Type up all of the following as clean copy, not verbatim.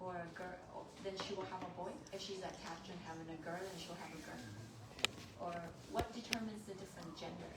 or a girl, then she will have a boy. If she's attached and having a girl, then she'll have a girl. Or what determines the different gender?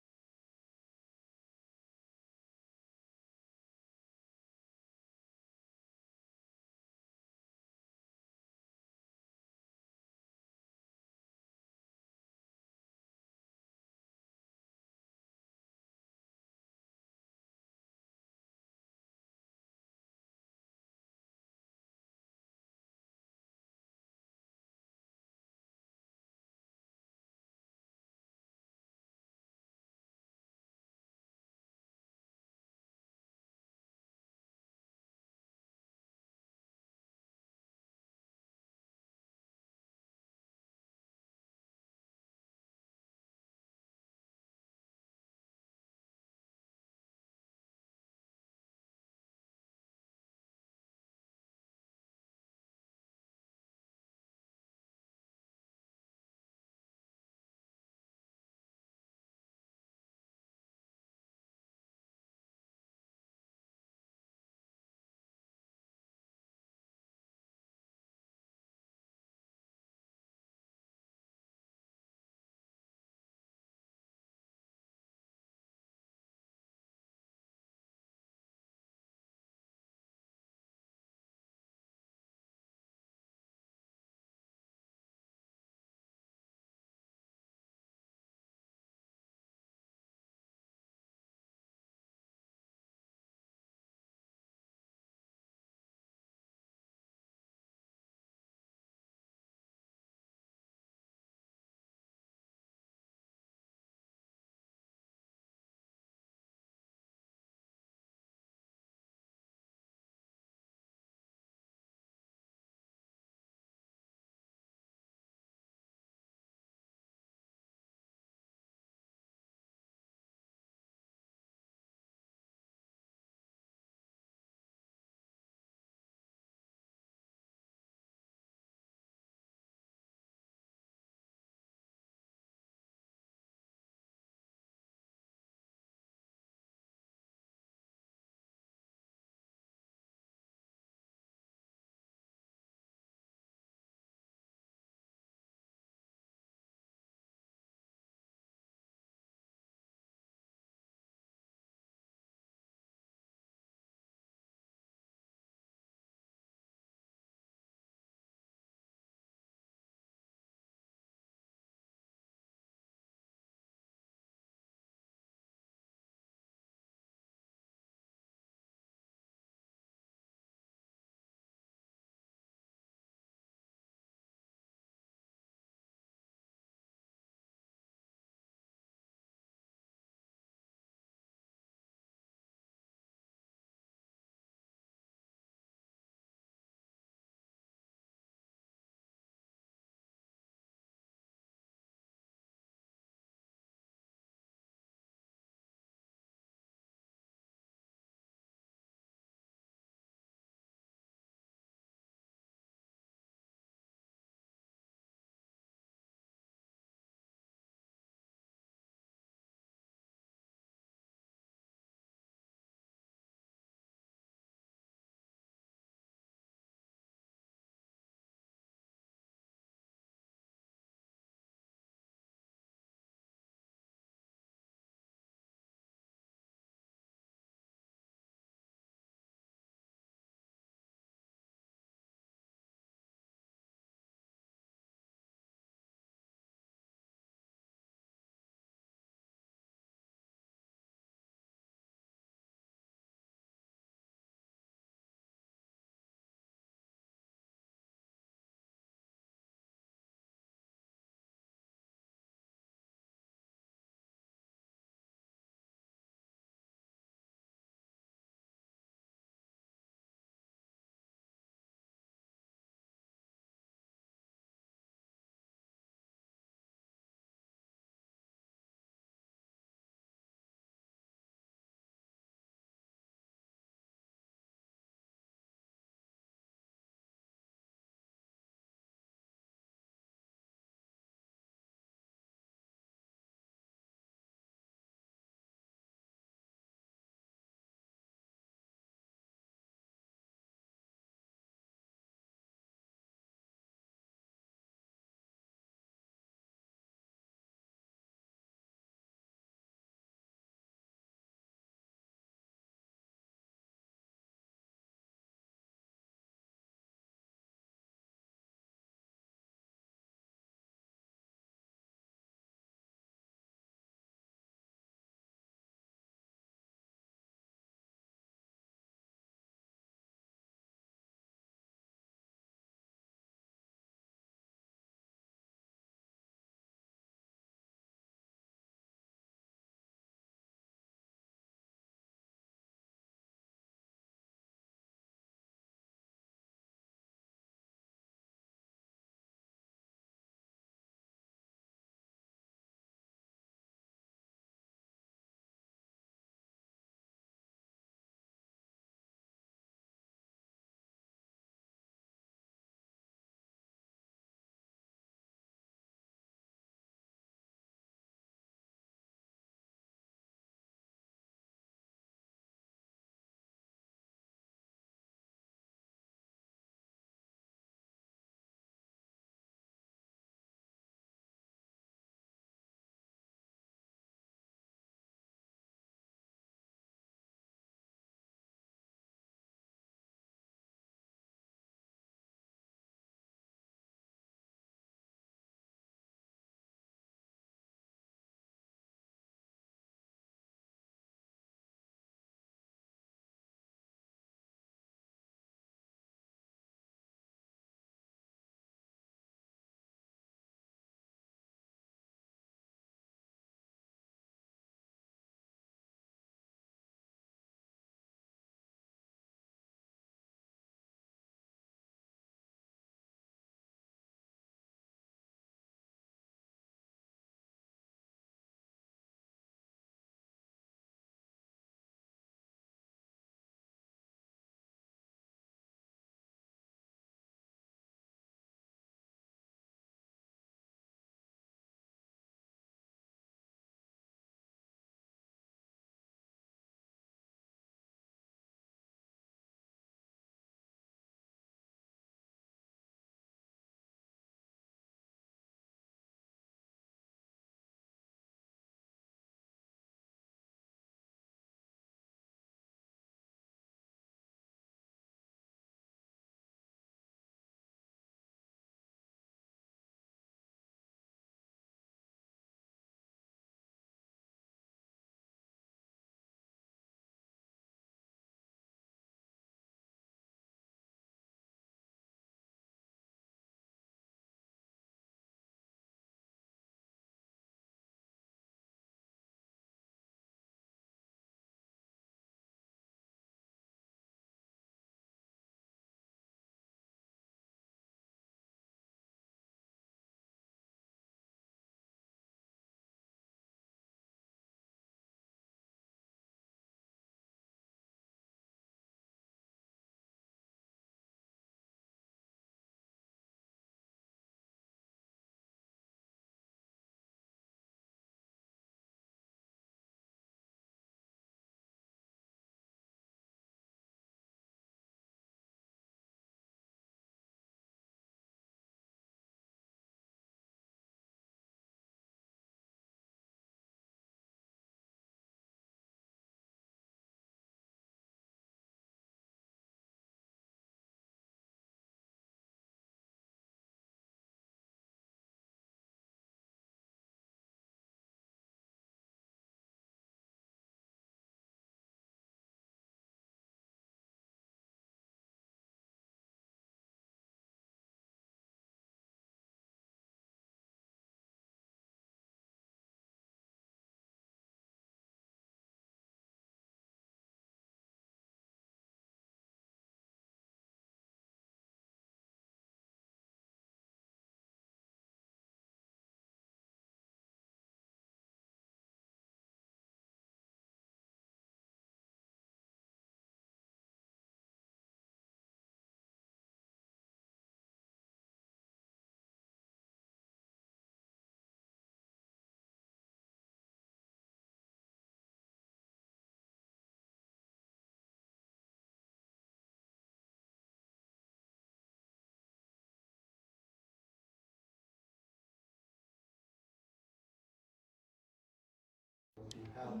help,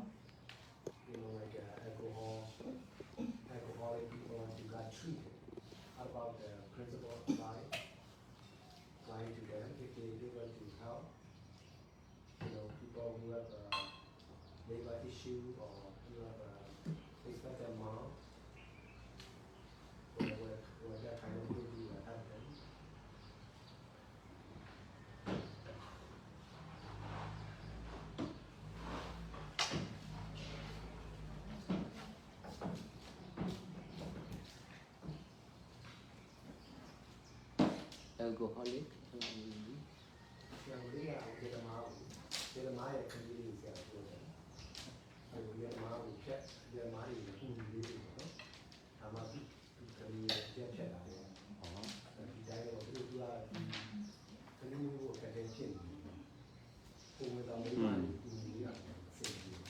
like alcoholic people who got treated. How about the principle of lying to them if they want to help? People who have liver issue or who have respect their mom, or that kind of duty will help them. Alcoholic. Yang dia tidak mau ya sendiri saya buat. Kalau dia mau cek, dia mari sendiri, sama kali dia cek ada. Tapi saya waktu itu lah, kali ini buat kerjaan, pun kita mulai ini yang sendiri.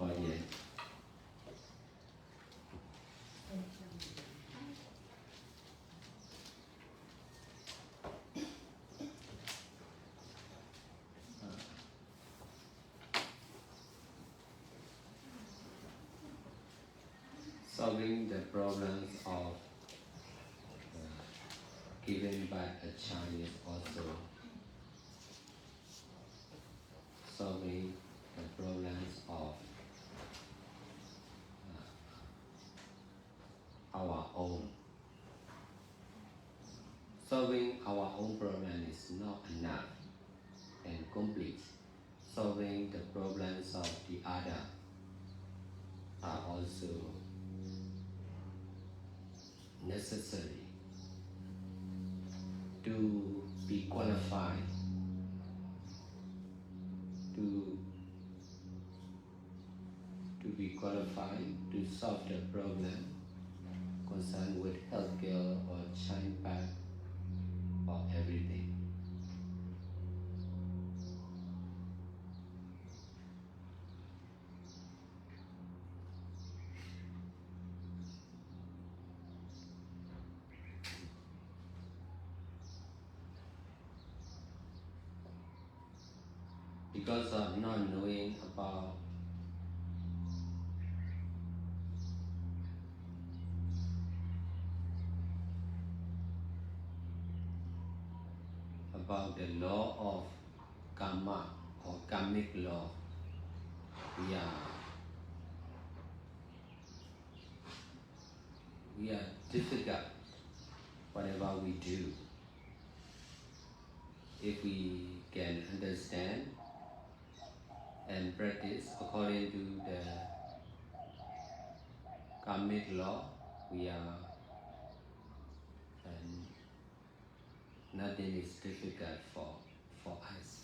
Oh yeah. Solving the problems of given by a child is also solving the problems of our own. Solving our own problem is not enough and complete. Solving the problems of the other are also necessary to be qualified to solve the problem concerned with healthcare or child birth or everything. Because of not knowing about the law of karma or karmic law, we are difficult whatever we do. If we can understand and practice according to the karmic law, we are, and nothing is difficult for us.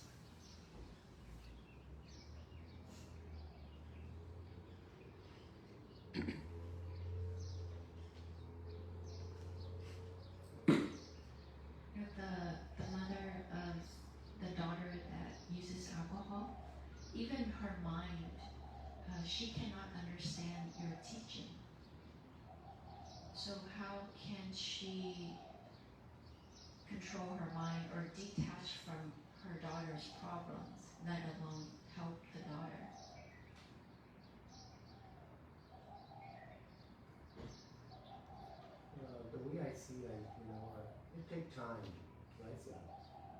The mother of the daughter that uses alcohol, even her mind, she cannot understand your teaching. So how can she control her mind or detach from her daughter's problems, let alone help the daughter? The way I see it, it takes time, right? So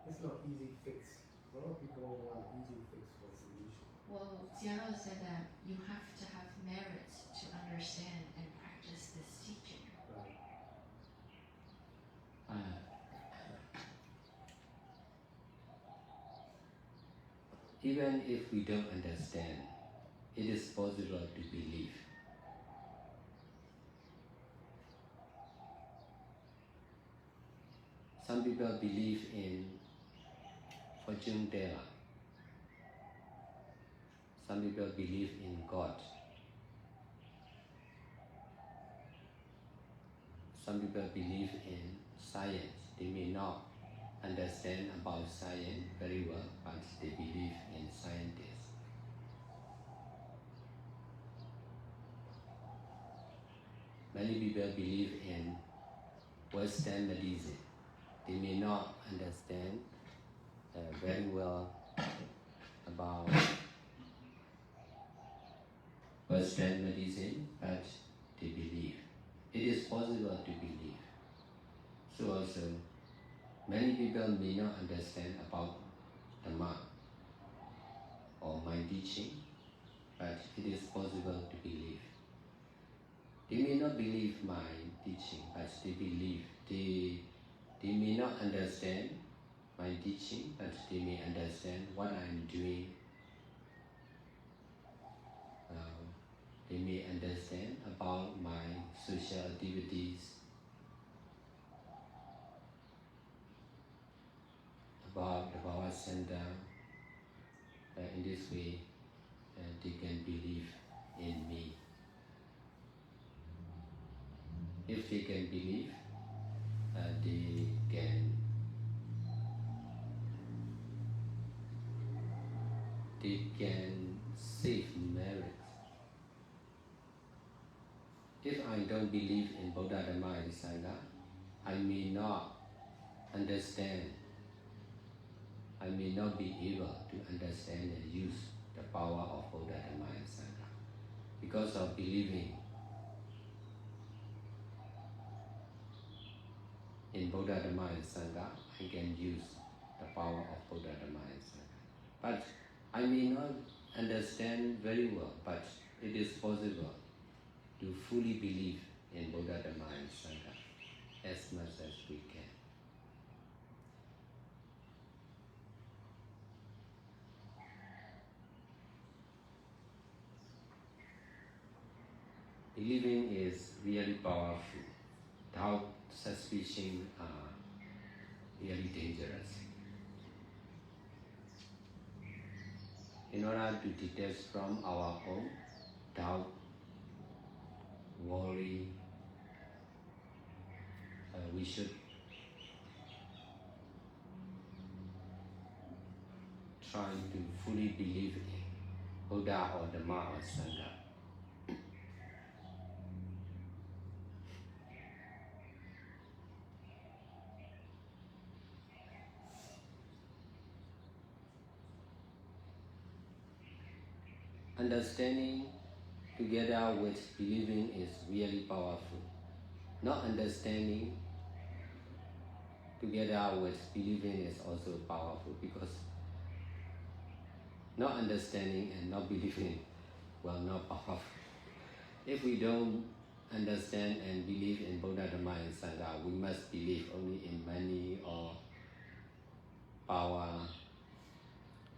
it's not easy fix. A lot of people want easy fix for solution. Well, Jiaro said that you have to have merit to understand and practice this teaching. Right. Even if we don't understand, it is possible to believe. Some people believe in fortune teller. Some people believe in God. Some people believe in science. They may not understand about science very well, but they believe in scientists. Many people believe in Western medicine. They may not understand very well about Western medicine, but they believe. It is possible to believe. So also, many people may not understand about Dhamma or my teaching, but it is possible to believe. They may not believe my teaching, but they believe. They may not understand my teaching, but they may understand what I am doing. They may understand about my social activities, about the power center. In this way, they can believe in me. If they can believe, they can save marriage. If I don't believe in Buddha, Dhamma, and Sangha, I may not understand. I may not be able to understand and use the power of Buddha, Dhamma, and Sangha. Because of believing in Buddha, Dhamma, and Sangha, I can use the power of Buddha, Dhamma, and Sangha. But I may not understand very well, but it is possible to fully believe in Buddha, Dhamma, and Sangha as much as we can. Believing is really powerful. Doubt, suspicion are really dangerous. In order to detach from our own doubt, worry, we should try to fully believe in Buddha or Dhamma or Sangha. Understanding together with believing is really powerful. Not understanding together with believing is also powerful, because not understanding and not believing will not powerful. If we don't understand and believe in Buddha, Dhamma, and Sangha, we must believe only in money or power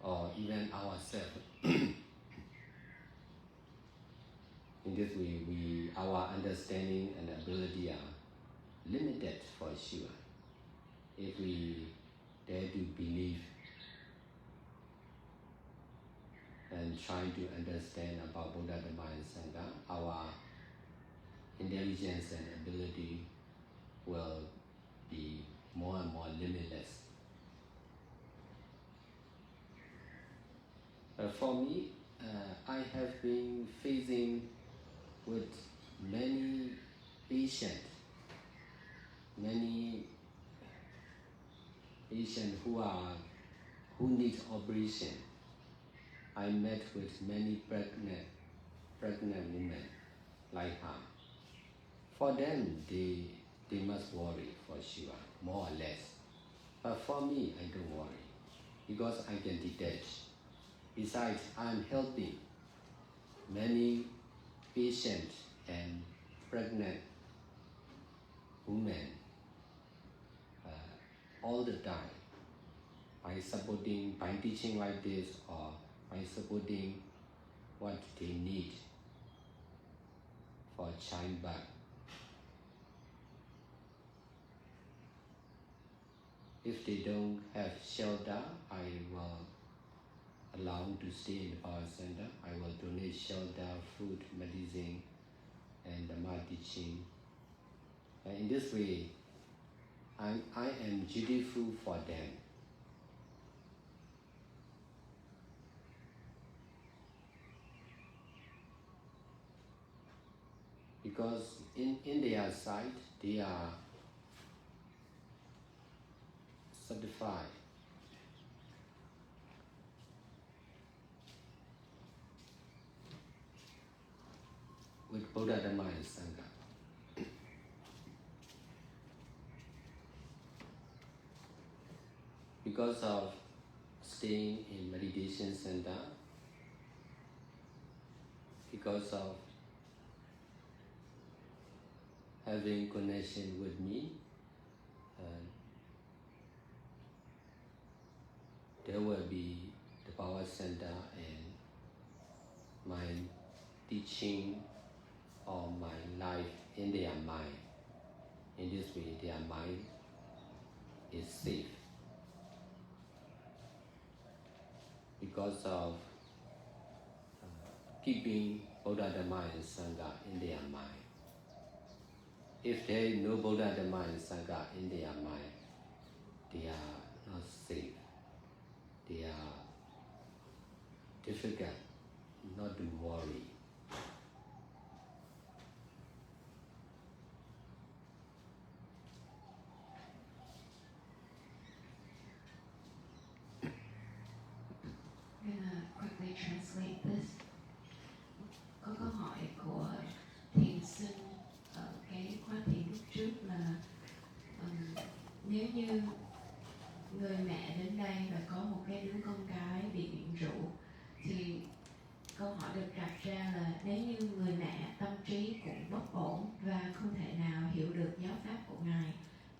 or even ourselves. In this way, our understanding and ability are limited for sure. If we dare to believe and try to understand about Buddha, Dhamma, and Sangha, our intelligence and ability will be more and more limitless. For me, I have been facing with many patients who need operation. I met with many pregnant women like her. For them, they must worry for sure, more or less. But for me, I don't worry, because I can detach. Besides, I'm helping many patients and pregnant women all the time by teaching like this, or by supporting what they need for childbirth. If they don't have shelter, I will allow them to stay in the power center. I will donate shelter, food, medicine, and Dhamma teaching. In this way, I am dutiful for them. Because in their sight, they are certified. with Buddha, Dhamma, and Sangha. Because of staying in meditation center, because of having connection with me, there will be the power center and my teaching or my life in their mind. In this way, their mind is safe. Because of keeping Buddha, Dhamma, and Sangha in their mind. If there is no Buddha, Dhamma, and Sangha in their mind, they are not safe. They are difficult not to worry. I'm gonna quickly translate this. Có câu hỏi của thiền sinh ở cái khóa thiền lúc trước là nếu như người mẹ đến đây và có một cái đứa con gái bị nghiện rượu, thì câu hỏi được đặt ra là nếu như người mẹ tâm trí cũng bất ổn và không thể nào hiểu được giáo pháp của Ngài,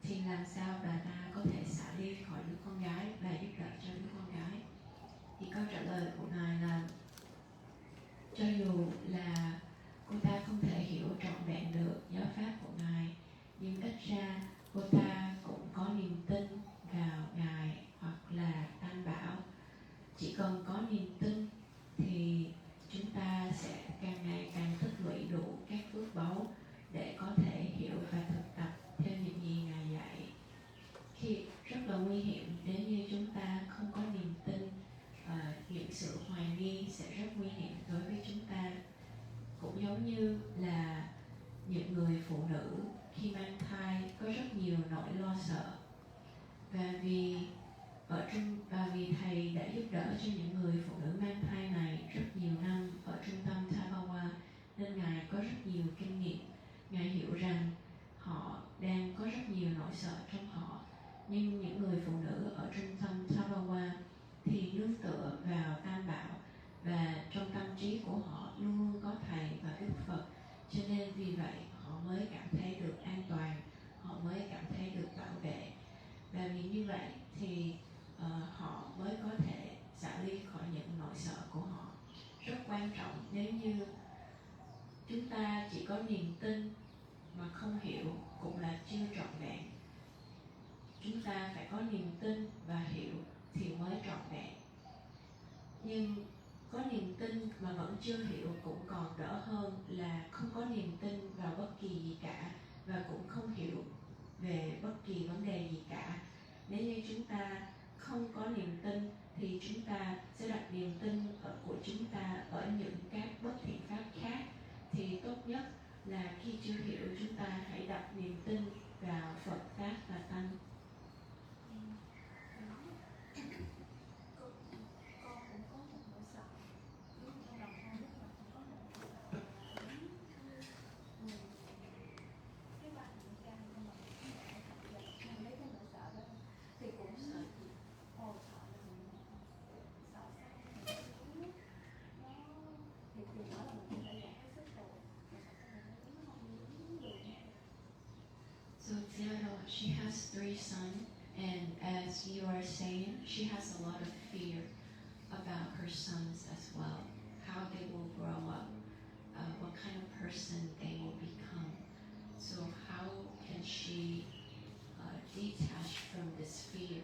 thì làm sao bà ta có thể xả ly khỏi đứa con gái và giúp đỡ cho đứa con gái? Thì câu trả lời của Ngài là cho dù là cô ta không thể hiểu trọn vẹn được giáo pháp của Ngài, nhưng ít ra cô ta cũng có niềm tin vào Ngài hoặc là Tam Bảo. Chỉ cần có niềm tin thì chúng ta sẽ càng ngày càng tích lũy đủ các phước báu để có thể hiểu và thực tập theo những gì Ngài dạy. Khi rất là nguy hiểm nếu như chúng ta không có niềm tin, những sự hoài nghi sẽ rất nguy hiểm đối với chúng ta. Cũng giống như là những người phụ nữ khi mang thai có rất nhiều nỗi lo sợ, và vì thầy đã giúp đỡ cho những người phụ nữ mang thai này rất nhiều năm ở trung tâm Tabawa, nên Ngài có rất nhiều kinh nghiệm. Ngài hiểu rằng họ đang có rất nhiều nỗi sợ trong họ, nhưng những người phụ nữ ở trung tâm Tabawa thì nương tựa vào Tam Bảo, và trong tâm trí của họ luôn luôn có thầy và Đức Phật, cho nên vì vậy họ mới cảm thấy được an toàn, họ mới cảm thấy được bảo vệ. Và vì như vậy thì họ mới có thể xả ly khỏi những nỗi sợ của họ. Rất quan trọng, nếu như chúng ta chỉ có niềm tin mà không hiểu cũng là chưa trọn vẹn. Chúng ta phải có niềm tin và hiểu thì mới trọn vẹn. Nhưng có niềm tin mà vẫn chưa hiểu cũng còn đỡ hơn là không có niềm tin vào bất kỳ gì cả và cũng không hiểu về bất kỳ vấn đề gì cả. Nếu như chúng ta không có niềm tin thì chúng ta sẽ đặt niềm tin của chúng ta ở những các bất thiện pháp khác. Thì tốt nhất là khi chưa hiểu, chúng ta hãy đặt niềm tin vào Phật Pháp và Tăng. So Theodore, she has 3 sons, and as you are saying, she has a lot of fear about her sons as well, how they will grow up, what kind of person they will become. So how can she detach from this fear?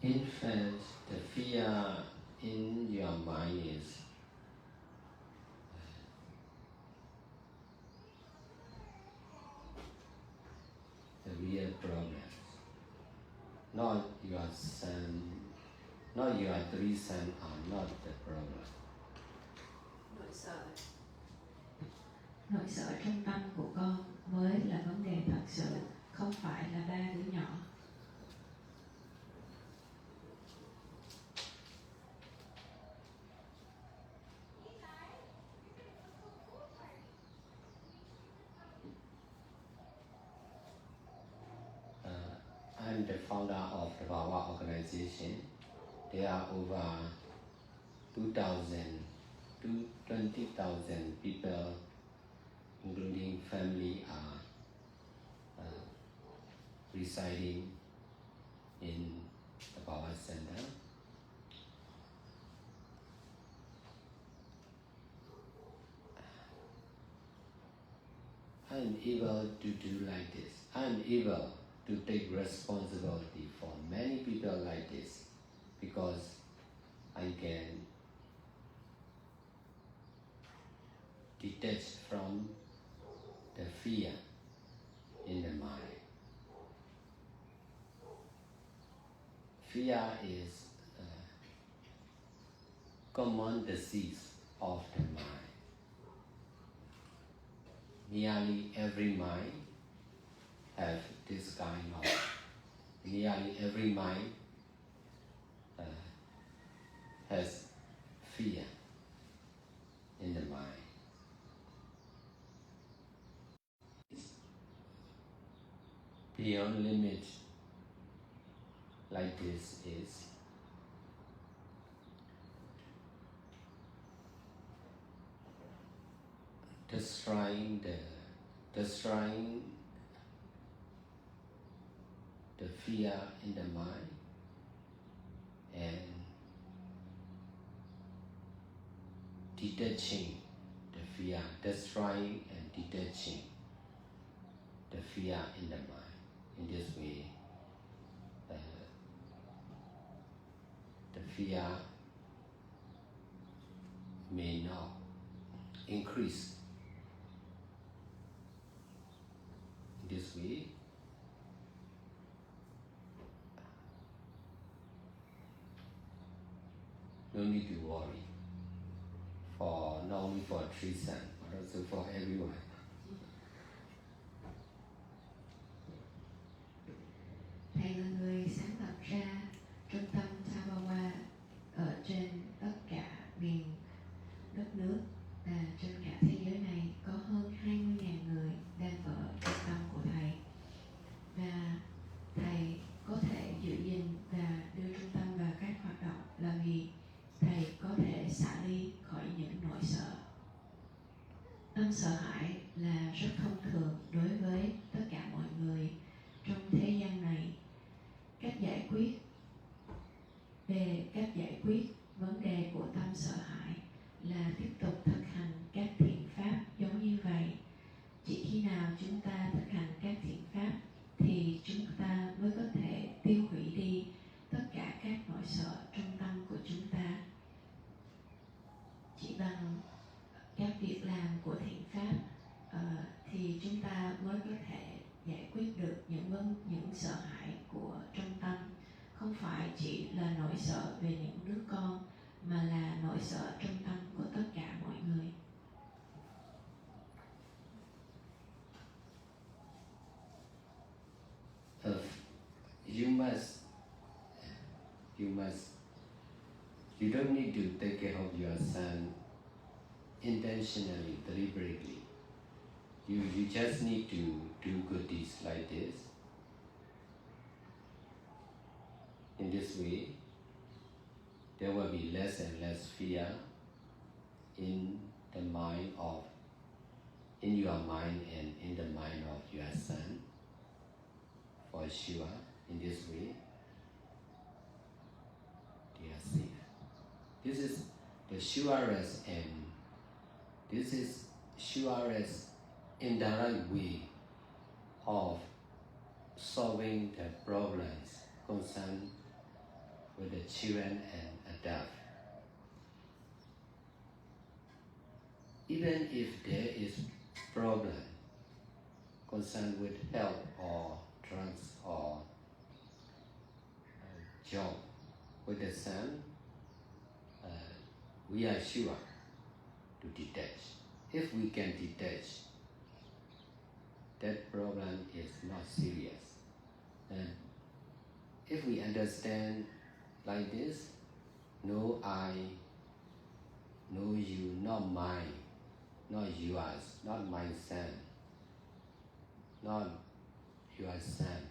infant, the fear in your mind is the real problem. Not your son, not your three sons are not the problem. Nỗi sợ trong tâm của con mới là vấn đề thật sự, không phải là ba đứa nhỏ. I'm the founder of the Bhava organization. There are over 2,000 to 20,000 people, including family, are residing in the Bhava Center. I am able to do like this. I am able to take responsibility for many people like this because I can detach from the fear in the mind. Fear is a common disease of the mind. Nearly every mind have this kind of, nearly every mind has fear in the mind. Beyond limit like this is destroying the fear in the mind and detaching the fear, destroying and detaching the fear in the mind. In this way, the fear may not increase. In this way, no need to worry for not only for three sons, but also for everyone. Thầy là người sáng lập ra trung tâm Tabawa ở trên tất cả miền đất nước và trên cả thế giới này có hơn 20.000 người đang ở trung tâm của thầy. Và thầy có thể giữ gìn và đưa trung tâm vào các hoạt động là vì thầy có thể xả ly khỏi những nỗi sợ. Tâm sợ hãi là rất thông thường đối với tất cả mọi người trong thế gian này. Cách giải quyết vấn đề của tâm sợ hãi là tiếp tục thực hành các thiện pháp giống như vậy. Chỉ khi nào chúng ta thực hành các thiện pháp thì chúng ta mới có thể tiêu hủy đi tất cả các nỗi sợ trong tâm của chúng ta. Chỉ bằng các việc làm của thiện pháp thì chúng ta mới có thể giải quyết được những sợ hãi của trong tâm. Không phải chỉ là nỗi sợ về những đứa con mà là nỗi sợ trong tâm của tất cả mọi người. You don't need to take care of your son intentionally, deliberately. You just need to do good deeds like this. In this way, there will be less and less fear in your mind and in the mind of your son. For sure, in this way, they are safe. This is the surest and this is surest indirect way of solving the problems concerned with the children and adults. Even if there is problem concerned with health or drugs or job with the son, we are sure to detach. If we can detach, that problem is not serious. And if we understand like this, no I, no you, not mine, not yours, not my son, not your son,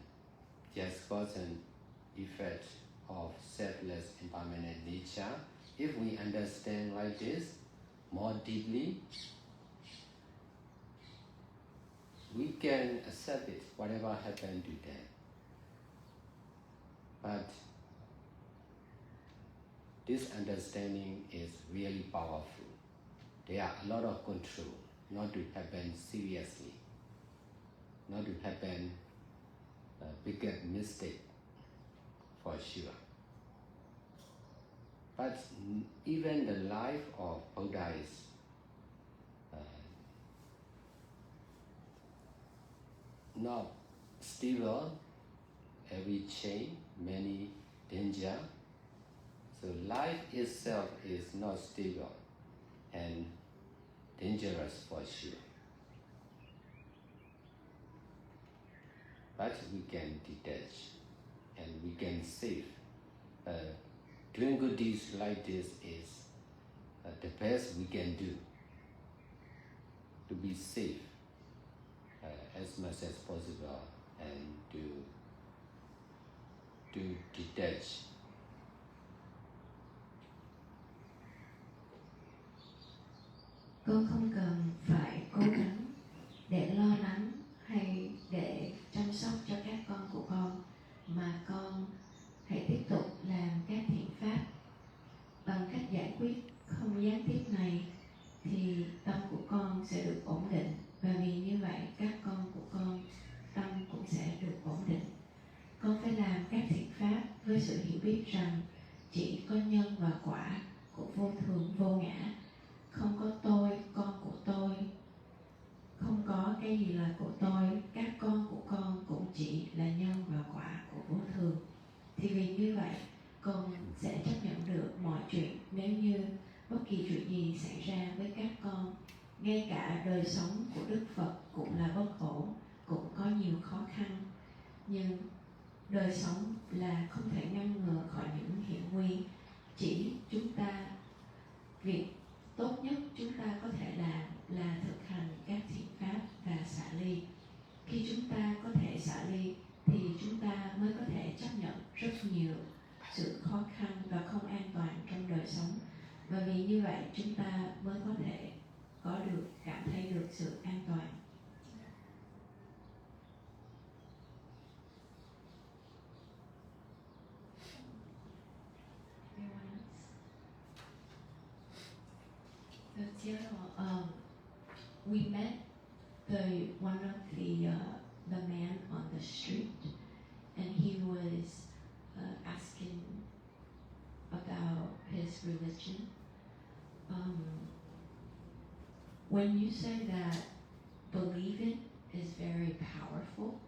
just cause and effect of selfless impermanent nature. If we understand like this more deeply, we can accept it, whatever happened to them. But this understanding is really powerful. There are a lot of control not to happen seriously, not to happen a bigger mistake for sure. But even the life of Buddha is not stable, every chain, many danger. So life itself is not stable and dangerous for sure. But we can detach and we can save. Doing good deeds like this is the best we can do to be safe as much as possible and to detach. Con không cần phải cố gắng để lo lắng hay để chăm sóc cho các con của con, mà con hãy tiếp tục làm các thiện pháp. Bằng cách giải quyết không gián tiếp này thì tâm của con sẽ được ổn định, và vì như vậy các con của con tâm cũng sẽ được ổn định. Con phải làm các thiện pháp với sự hiểu biết rằng chỉ có nhân và quả của vô thường vô ngã, không có tôi, con của tôi, không có cái gì là của tôi, các con của con cũng chỉ là nhân và quả của vô thường. Thì vì như vậy con sẽ chấp nhận được mọi chuyện. Nếu như bất kỳ chuyện gì xảy ra với các con, ngay cả đời sống của Đức Phật cũng là bất ổn, cũng có nhiều khó khăn, nhưng đời sống là không thể ngăn ngừa khỏi những hiểm nguy. Chỉ chúng ta, việc tốt nhất chúng ta có thể làm là thực hành các thiện pháp và xả ly. Khi chúng ta có thể xả ly thì chúng ta mới có thể chấp nhận rất nhiều sự khó khăn và không an toàn trong đời sống, và vì như vậy chúng ta mới có thể cảm thấy được sự an toàn. We met one of the man on the street, and he was asking about his religion. When you say that believing is very powerful,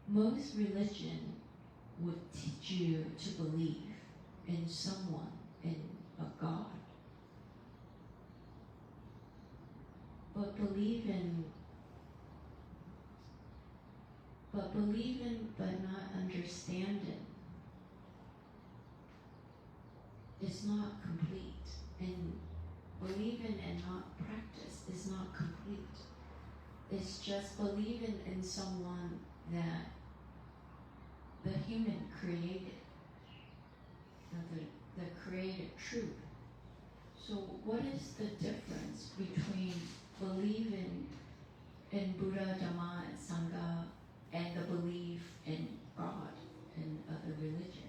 most religion would teach you to believe in someone, in a God. But believing but not understanding is not complete, and believing and not practice is not complete. It's just believing in someone that the human created, the created truth. So what is the difference between believing in Buddha, Dhamma, and Sangha and the belief in God and other religions?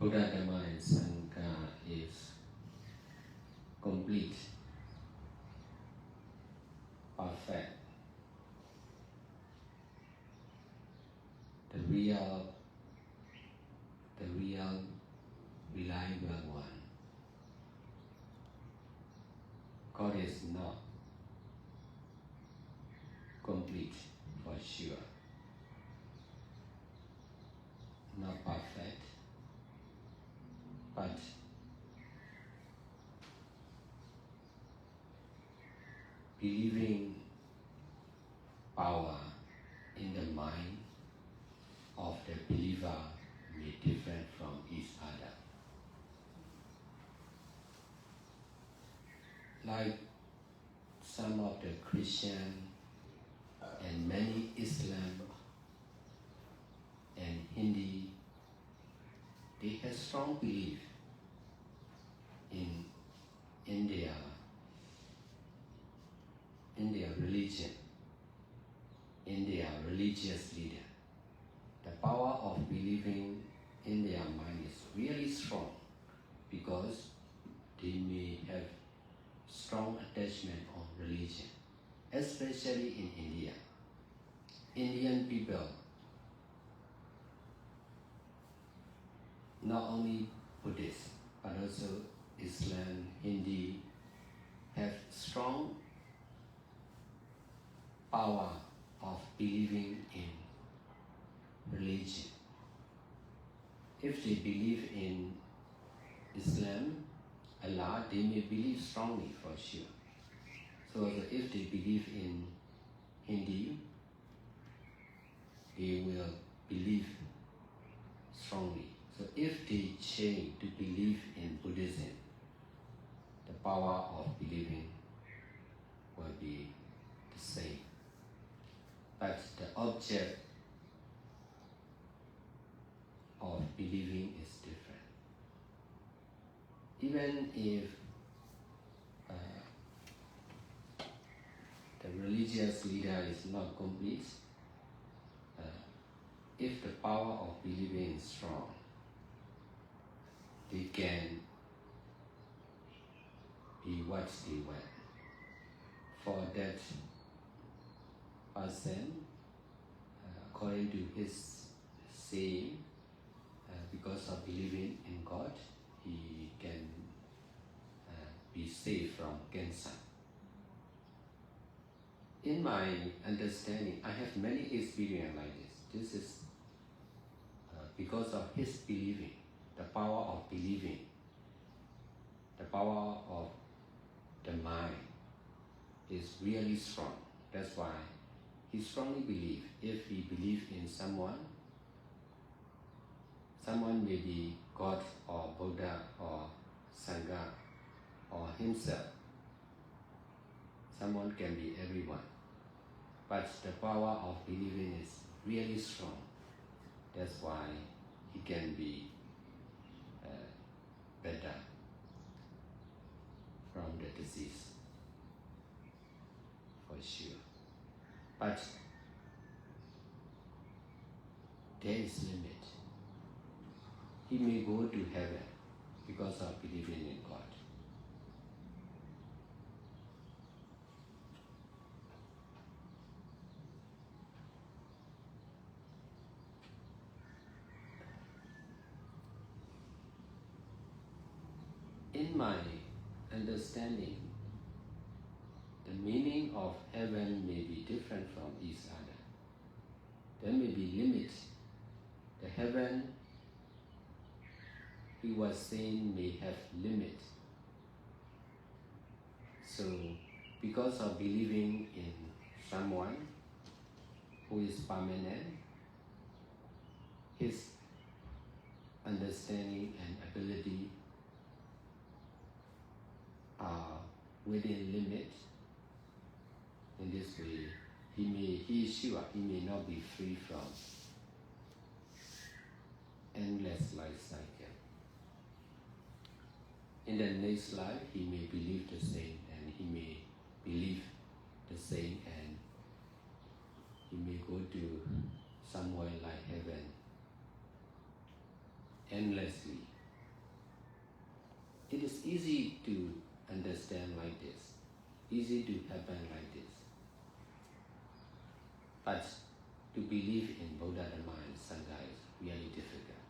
Buddha, Dhamma and Sangha is complete, perfect, the real reliable one. God is not complete for sure, not perfect, but believing power in the mind of the believer may different from each other. Like some of the Christian and many Islam and Hindi, they have strong belief in their religion, in their religious leader. The power of believing in their mind is really strong because they may have strong attachment on religion, especially in India. Indian people, not only Buddhist, but also Islam, Hindi, have strong power of believing in religion. If they believe in Islam, Allah, they may believe strongly for sure. So if they believe in Hindi, they will believe strongly. So if they change to believe in Buddhism, the power of believing will be the same. But the object of believing is different. Even if the religious leader is not complete, if the power of believing is strong, they can be what they want. For that person, according to his saying, because of believing in God, he can be saved from cancer. In my understanding, I have many experience like this. This is because of his believing, the power of believing, the power of the mind is really strong. That's why he strongly believes. If he believes in someone may be God or Buddha or Sangha or himself. Someone can be everyone. But the power of believing is really strong. That's why he can be better from the disease, for sure. But there is limit. He may go to heaven because of believing in God. In my understanding, the meaning of heaven may be different from each other. There may be limits. The heaven he was saying may have limits. So, because of believing in someone who is permanent, his understanding and ability are within limit. In this way, he is sure he may not be free from endless life cycle. In the next life, he may believe the same, and he may believe the same, and he may go to somewhere like heaven endlessly. it's easy to understand like this, easy to happen like this. But to believe in Buddha, Dhamma and Sangha is really difficult.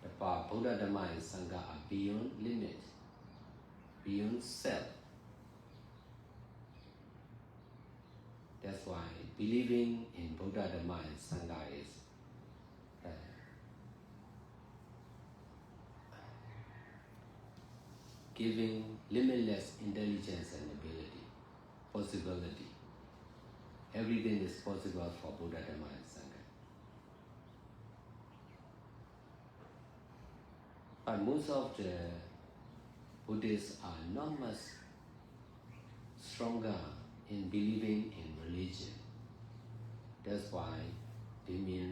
The power of Buddha, Dhamma and Sangha are beyond limit, beyond self. That's why believing in Buddha, Dhamma and Sangha is giving limitless intelligence and ability, possibility. Everything is possible for Buddha, Dhamma and Sangha. But most of the Buddhists are not much stronger in believing in religion. That's why they may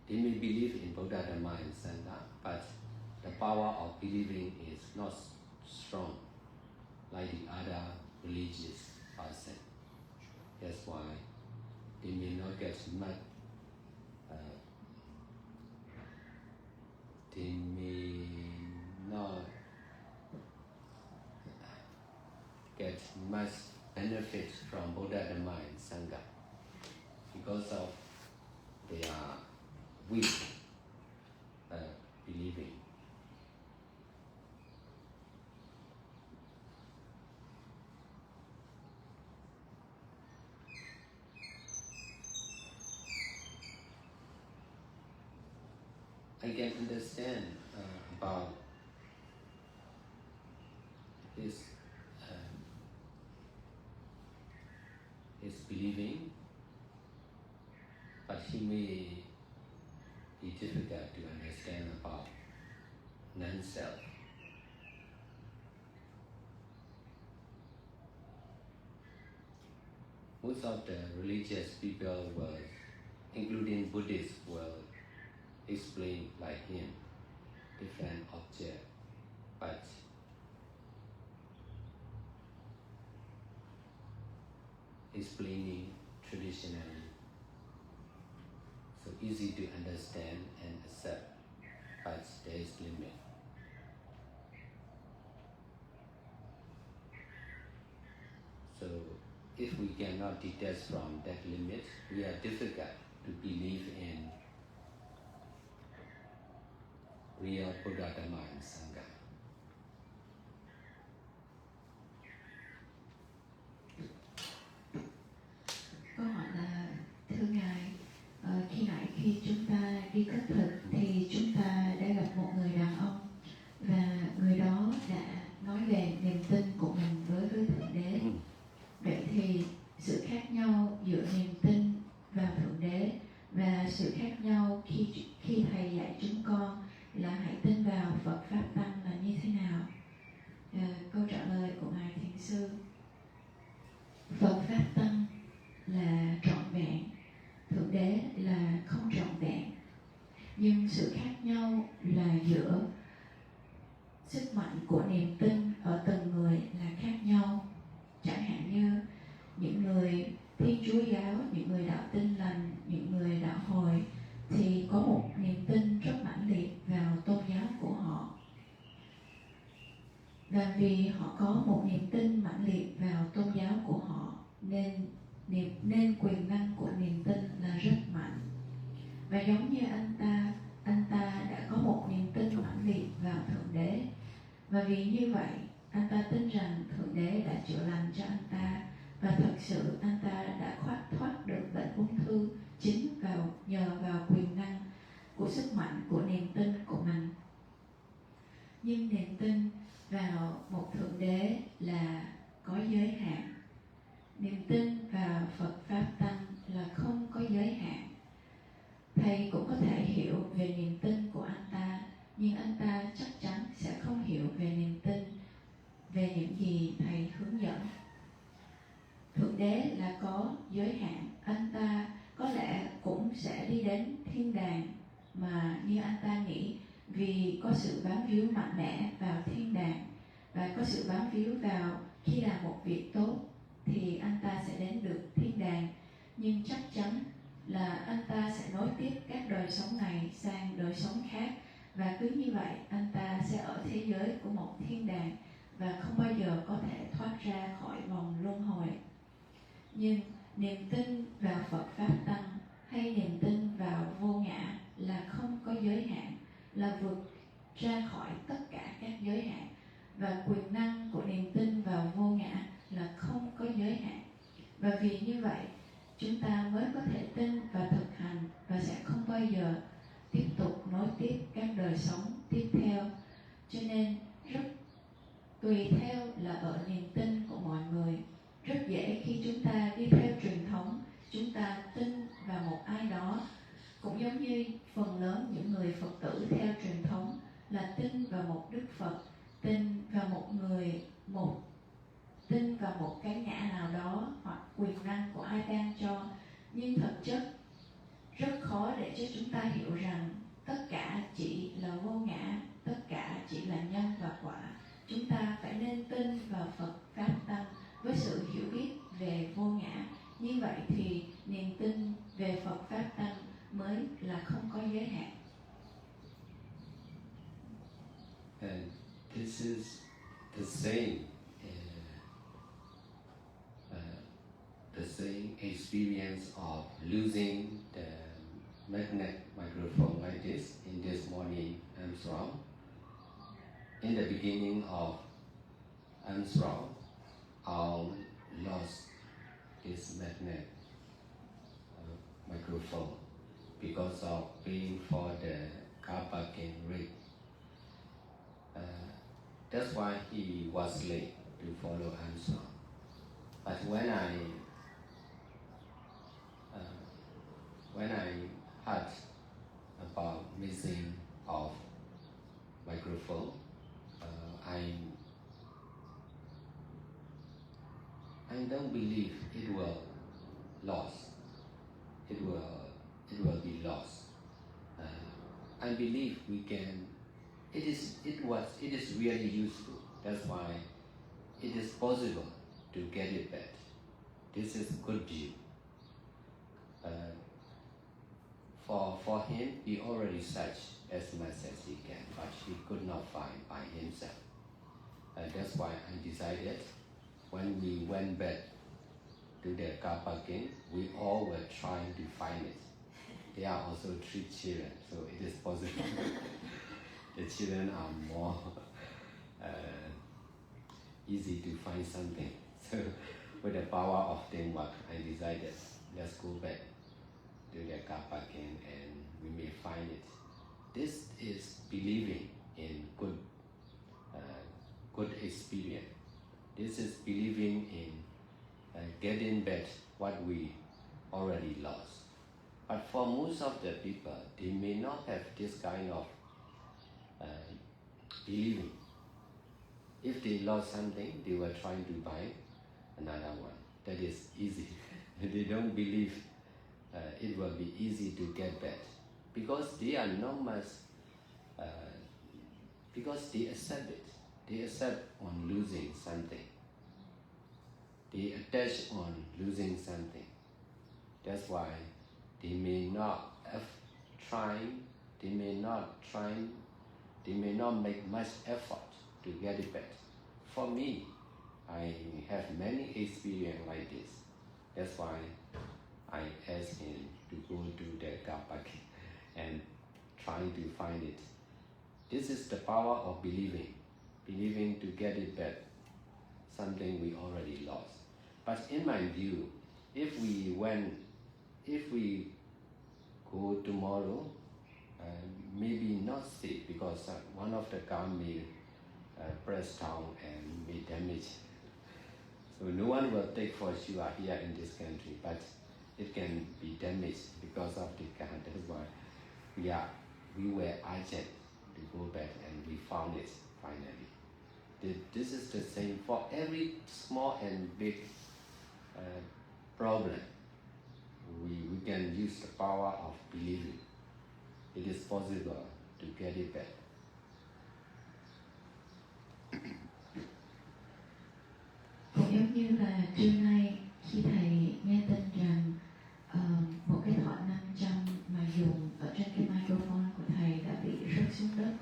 believe in Buddha, Dhamma and Sangha, but the power of believing is not strong like the other religious person. That's why they may not get much. They may not get much benefit from Buddha, Dhamma and Sangha because of their weak believing. I can understand about his believing, but he may be difficult to understand about non-self. Most of the religious people will, including Buddhists, will explain like him, different object, but explaining traditionally, so easy to understand and accept, but there is limit. So if we cannot detach from that limit, we are difficult to believe in real Buddha, Dhamma and Sangha. Câu hỏi là thưa Ngài, khi chúng ta đi khất thực thì chúng ta đã gặp một người đàn ông và người đó đã nói về niềm tin của mình với Thượng Đế. Vậy thì sự khác nhau giữa niềm tin vào Thượng Đế và sự khác nhau khi Thầy dạy chúng con là hãy tin vào Phật Pháp Tăng là như thế nào? Câu trả lời của Ngài Thiền Sư: Phật Pháp Tăng là trọn vẹn, Thượng Đế là không trọn vẹn. Nhưng sự khác nhau là giữa sức mạnh của niềm tin ở từng người là khác nhau. Chẳng hạn như những người Thiên Chúa giáo, những người đạo Tin Lành, những người đạo Hồi thì có một niềm tin rất mãnh liệt vào tôn giáo của họ. Và vì họ có một niềm tin mãnh liệt vào tôn giáo của họ nên quyền năng của niềm tin là rất mạnh. Và giống như anh ta đã có một niềm tin mãnh liệt vào Thượng Đế. Và vì như vậy, anh ta tin rằng Thượng Đế đã chữa lành cho anh ta. Và thật sự anh ta đã thoát được bệnh ung thư chính nhờ vào quyền năng của sức mạnh của niềm tin của mình. Nhưng niềm tin vào một Thượng Đế là có giới hạn. Niềm tin vào Phật Pháp Tăng là không có giới hạn. Thầy cũng có thể hiểu về niềm tin của anh ta, nhưng anh ta chắc chắn sẽ không hiểu về niềm tin, về những gì Thầy hướng dẫn. Thượng Đế là có giới hạn, anh ta có lẽ cũng sẽ đi đến thiên đàng mà như anh ta nghĩ, vì có sự bám víu mạnh mẽ vào thiên đàng và có sự bám víu vào khi làm một việc tốt thì anh ta sẽ đến được thiên đàng. Nhưng chắc chắn là anh ta sẽ nối tiếp các đời sống này sang đời sống khác và cứ như vậy anh ta sẽ ở thế giới của một thiên đàng và không bao giờ có thể thoát ra khỏi vòng luân hồi. Nhưng niềm tin vào Phật Pháp Tăng hay niềm tin vào vô ngã là không có giới hạn, là vượt ra khỏi tất cả các giới hạn, và quyền năng của niềm tin vào vô ngã là không có giới hạn. Và vì như vậy, chúng ta mới có thể tin và thực hành và sẽ không bao giờ tiếp tục nối tiếp các đời sống tiếp theo. Cho nên rất tùy theo là ở niềm tin của mọi người. Rất dễ khi chúng ta đi theo truyền thống, chúng ta tin vào một ai đó, cũng giống như phần lớn những người Phật tử theo truyền thống là tin vào một Đức Phật, tin vào tin vào một cái ngã nào đó hoặc quyền năng của ai ban cho. Nhưng thực chất rất khó để cho chúng ta hiểu rằng tất cả chỉ là vô ngã, tất cả chỉ là nhân và quả. Chúng ta phải nên tin vào Phật Pháp Tăng với sự hiểu biết về vô ngã. Như vậy thì niềm tin về Phật Pháp Tăng mới là không có giới hạn. And this is the same experience of losing the magnet microphone like this in this morning Armstrong. In the beginning of Armstrong, I lost this magnet microphone because of paying for the car parking rate. That's why he was late to follow Armstrong. But when I heard about missing of microphone, I don't believe it will lost. It will be lost. I believe we can. It is really useful. That's why it is possible to get it back. This is good view. For him, he already searched as much as he can, but he could not find by himself. That's why I decided when we went back to the car parking, we all were trying to find it. There are also 3 children, so it is possible. The children are more easy to find something. So with the power of teamwork, I decided let's go back to the car parking and we may find it. This is believing in good experience. This is believing in getting back what we already lost. But for most of the people, they may not have this kind of believing. If they lost something, they were trying to buy another one. That is easy. They don't believe it will be easy to get back because they are not much. Because they accept it. They accept on losing something. They attach on losing something. That's why they may not make much effort to get it back. For me, I have many experience like this. That's why I asked him to go to the car park and trying to find it. This is the power of believing to get it back, something we already lost. But in my view, if we go tomorrow, maybe not safe because one of the car may press down and may damage. So no one will take for sure here in this country, but it can be damaged because of the car. That's why we were urgent to go back and we found it finally. This is the same for every small and big problem. We can use the power of believing. It is possible to get it back. Cũng giống như là trưa nay khi thầy nghe tin rằng một cái thỏi 500 mà dùng ở trên cái microphone của thầy đã bị rớt xuống đất,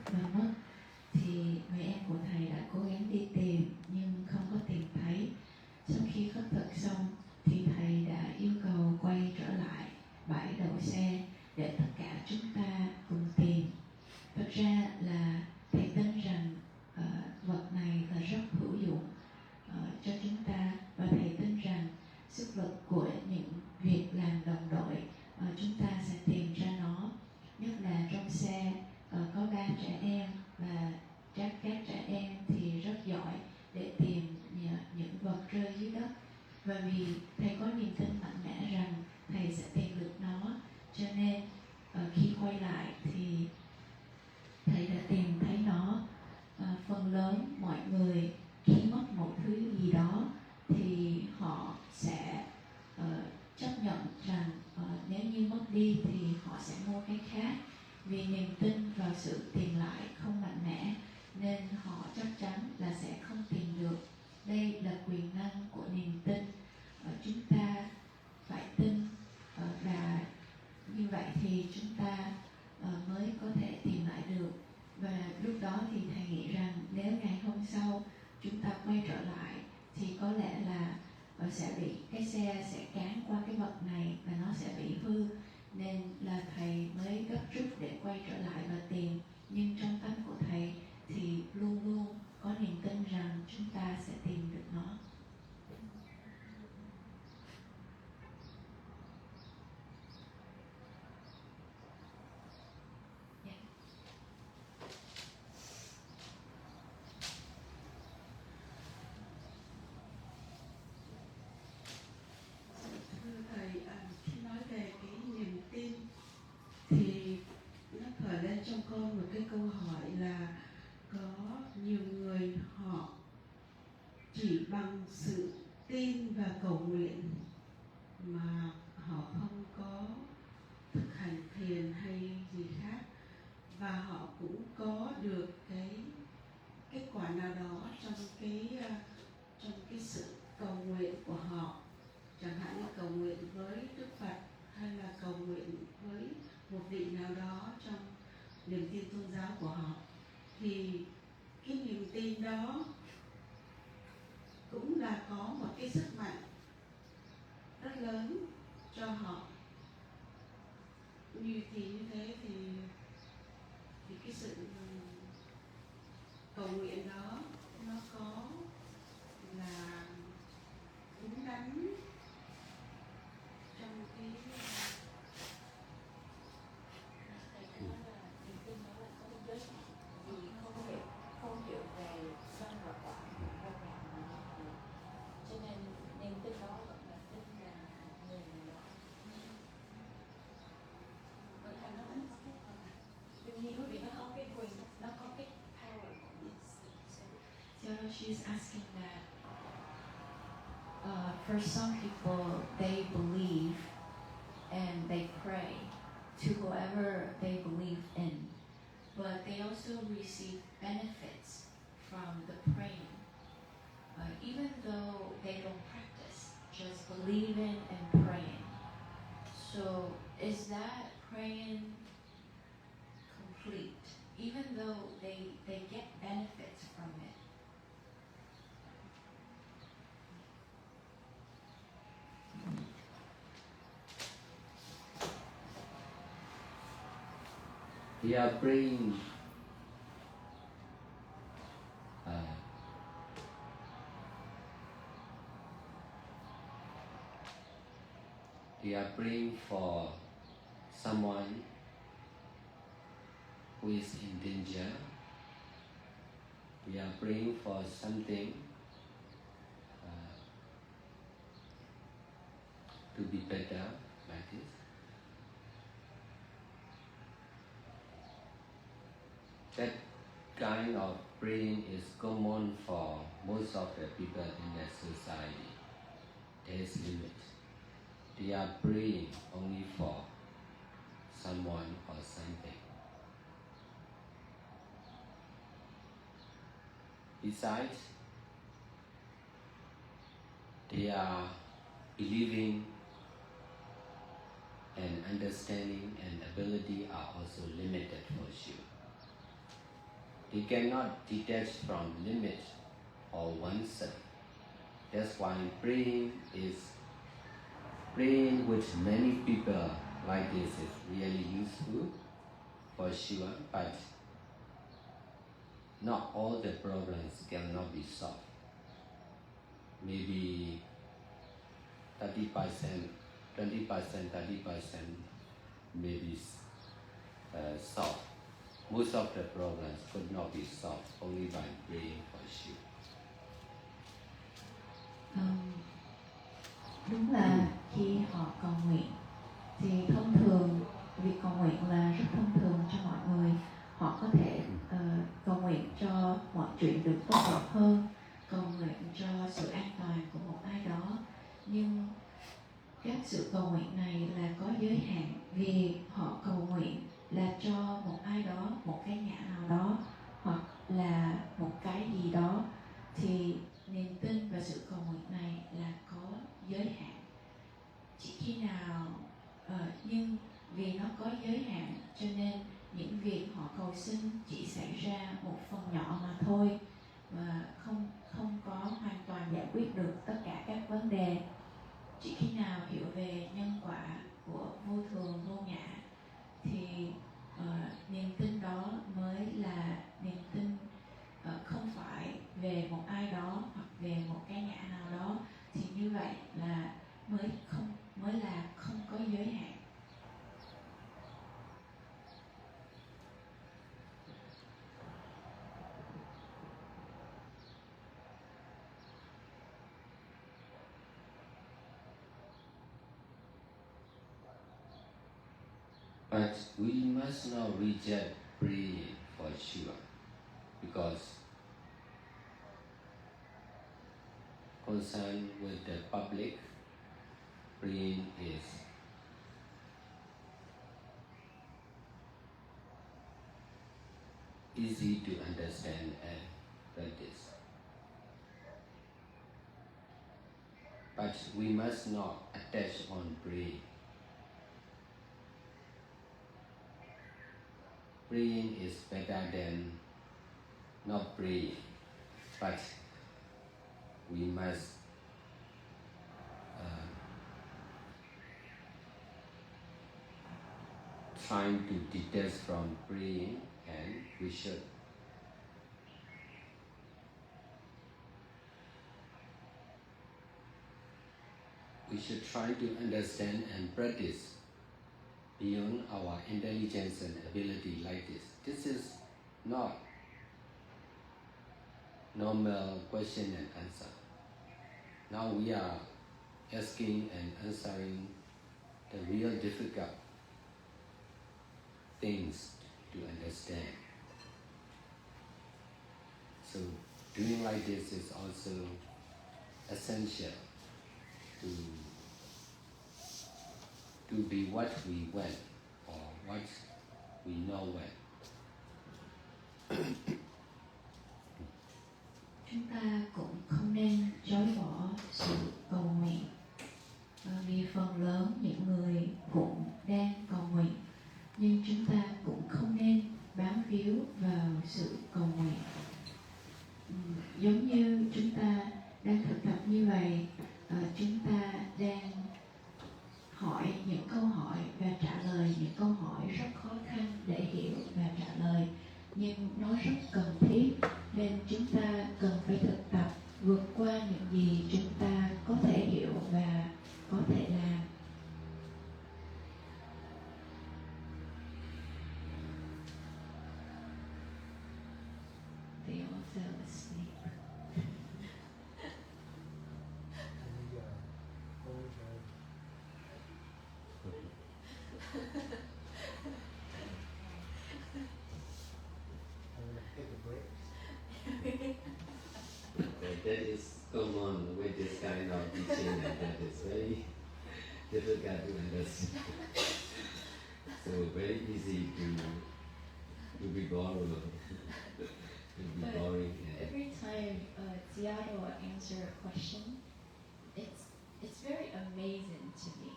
rơi dưới đất. Và vì thầy có niềm tin mạnh mẽ rằng thầy sẽ tìm được nó, cho nên khi quay lại thì thầy đã tìm thấy nó. Phần lớn mọi người khi mất một thứ gì đó thì họ sẽ chấp nhận rằng nếu như mất đi thì họ sẽ mua cái khác. Vì niềm tin vào sự tìm lại không mạnh mẽ nên họ chắc chắn là sẽ không tìm được. Đây là quyền năng của niềm tin. Chúng ta phải tin và như vậy thì chúng ta mới có thể tìm lại được. Và lúc đó thì thầy nghĩ rằng nếu ngày hôm sau chúng ta quay trở lại thì có lẽ là sẽ bị cái xe sẽ cán qua cái vật này và nó sẽ bị hư, nên là thầy mới gấp rút để quay trở lại và tìm. Nhưng trong tâm của thầy thì luôn luôn có niềm tin rằng chúng ta sẽ tìm được nó. Thì nó khởi lên trong con một cái câu hỏi là có nhiều người họ chỉ bằng sự tin và cầu nguyện mà họ không có thực hành thiền hay gì khác, và họ cũng có được cái kết quả nào đó trong cái sự cầu nguyện của họ, chẳng hạn như cầu nguyện với Đức Phật hay là cầu nguyện với một vị nào đó trong niềm tin tôn giáo của họ, thì cái niềm tin đó cũng là có một cái sức mạnh rất lớn cho họ. Như thế thì cái sự cầu nguyện đó nó có là đúng đắn trong cái không hiểu về sân và quả và cho nên niềm tin đó vẫn là tin rằng người đó. Bởi vì nó đương nhiên bởi vì nó có cái quyền, nó có cái power của niềm tin. So she's asking that for some people they believe and they pray to whoever they believe in, but they also receive benefits from the praying, even though they don't practice, just believing and praying. So is that praying complete, even though they get benefits from it? We are praying we are praying for someone who is in danger. We are praying for something to be better, like this. That kind of praying is common for most of the people in the society. There is limit. They are praying only for someone or something. Besides, they are believing and understanding and ability are also limited for sure. They cannot detach from limit or oneself. That's why praying with many people like this is really useful for sure, but not all the problems cannot be solved. Maybe 30%, 20%, 30% may be solved. Most of the problems could not be solved only by praying for sure. Đúng là khi họ cầu nguyện thì thông thường việc cầu nguyện là rất thông thường cho mọi người. Họ có thể cầu nguyện cho mọi chuyện được tốt đẹp hơn, cầu nguyện cho sự an toàn của một ai đó. Nhưng các sự cầu nguyện này là có giới hạn, vì họ cầu nguyện là cho một ai đó, một cái ngã nào đó, hoặc là một cái gì đó, thì niềm tin và sự cầu nguyện này là có giới hạn. Chỉ khi nào nhưng vì nó có giới hạn cho nên những việc họ cầu xin chỉ xảy ra một phần nhỏ mà thôi, và không có hoàn toàn giải quyết được tất cả các vấn đề. Chỉ khi nào hiểu về nhân quả của vô thường vô ngã thì niềm tin đó mới là niềm tin không phải về một ai đó hoặc về một cái ngã nào đó, thì như vậy là mới là không có giới hạn. But we must not reject praying for sure, because concerned with the public, praying is easy to understand and practice. But we must not attach on praying. Praying is better than not praying, but we must trying to detach from praying, and we should try to understand and practice beyond our intelligence and ability like this. This is not normal question and answer. Now we are asking and answering the real difficult things to understand. So doing like this is also essential to be what we want or what we know well. Chúng ta cũng không nên chối bỏ sự cầu nguyện, vì phần lớn những người cũng đang cầu nguyện, nhưng chúng ta cũng không nên bám víu vào sự cầu nguyện. Giống như chúng ta đang thực tập như vậy, chúng ta đang hỏi những câu hỏi và trả lời những câu hỏi rất khó khăn để hiểu và trả lời, nhưng nó rất cần thiết, nên chúng ta cần phải thực tập vượt qua những gì chúng ta có thể hiểu và có thể làm. They all fell asleep. That is common with this kind of teaching, and that is very difficult to understand. So very easy to be boring. But every time Ziado will answer a question, it's very amazing to me.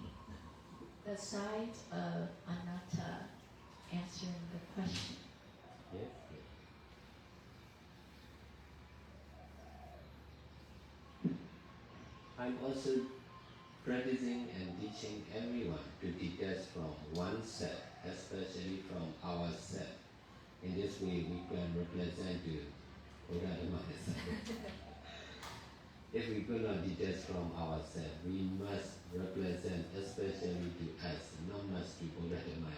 The sight of Anatta answering the question. Yes. I'm also practicing and teaching everyone to detach from oneself, especially from ourselves. In this way, we can represent the Buddha Dhamma. If we could not detach from ourselves, we must represent especially to us, not much to Buddha Dhamma.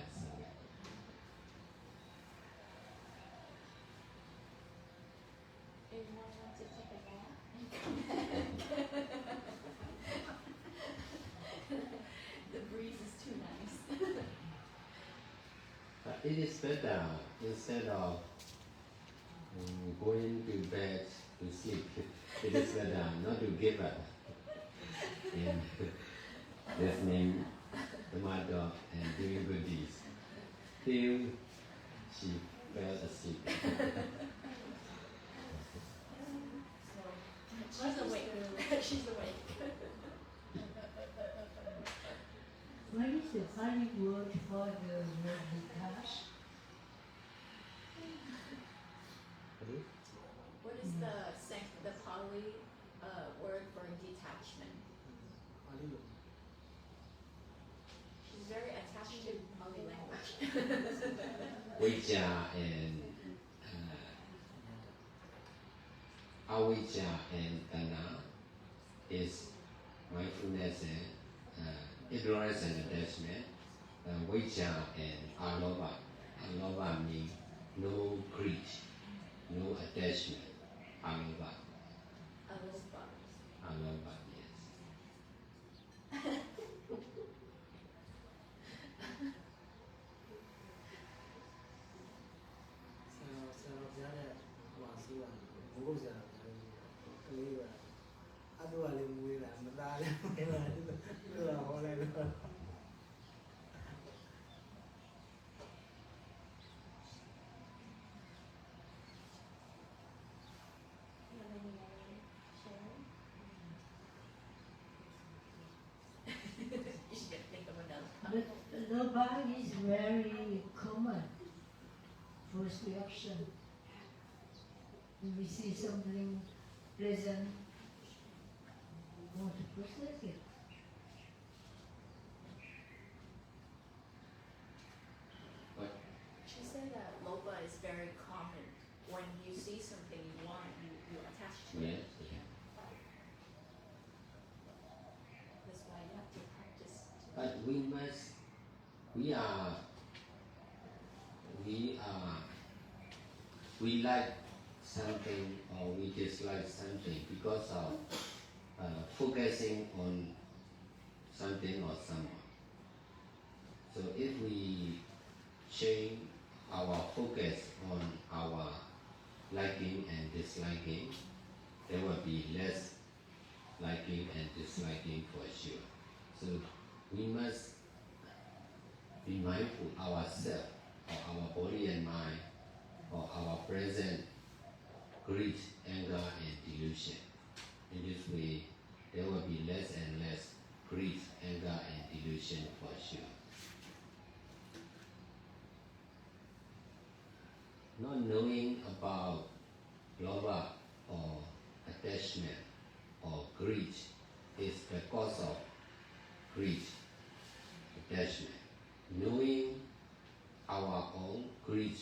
Everyone wants to take a bath and come back. it is better instead of going to bed to sleep. It is better not to give up. And listening the mother and doing good deeds till she fell asleep. She's awake. She's awake. What is the funny word for the word detached? What is the Pali word for detachment? She's very attached to Pali language. Vijja and avijja and tana is mindfulness and ignorance and attachment. Vijja and alova. Alova means no greed, no attachment. Alova. Alova, yes. You should think of another. But loba is very common. First reaction. When we see something pleasant, we want to possess it. But She said that loba is very common. When you see something you want, you attach to yes, it. That's why you have to practice. but we like something or we dislike something because of focusing on something or someone. So if we change our focus on our liking and disliking, there will be less liking and disliking for sure. So we must be mindful ourselves, or our body and mind, or our present greed, anger, and delusion. In this way, there will be less and less greed, anger, and delusion for sure. Not knowing about love or attachment or greed is the cause of greed, attachment. Knowing our own greed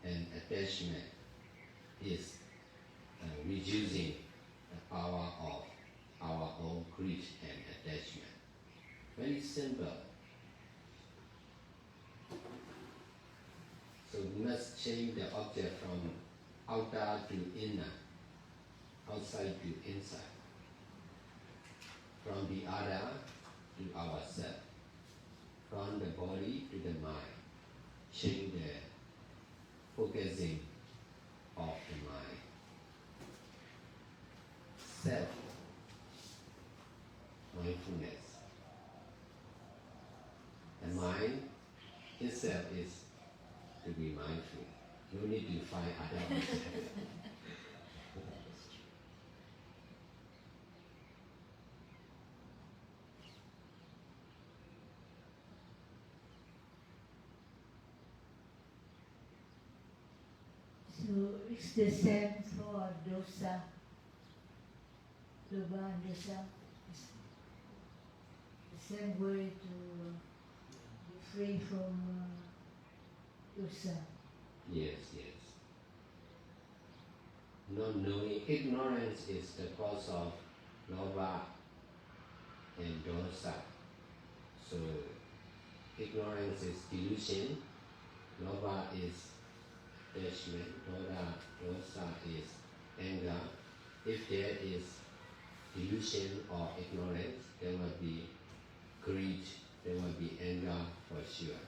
and attachment is reducing the power of our own greed and attachment. Very simple. So we must change the object from outer to inner, outside to inside, from the other to ourselves, from the body to the mind. Change the focusing of the mind. Self mindfulness. The mind itself is to be mindful. You need to find other objects. So it's the same for dosa. Loba and dosa. It's the same way to be free from dosa. Yes, yes. Not knowing, ignorance is the cause of lova and dosa. So ignorance is delusion, lova is attachment, dosa is anger. If there is delusion or ignorance, there will be greed, there will be anger for sure.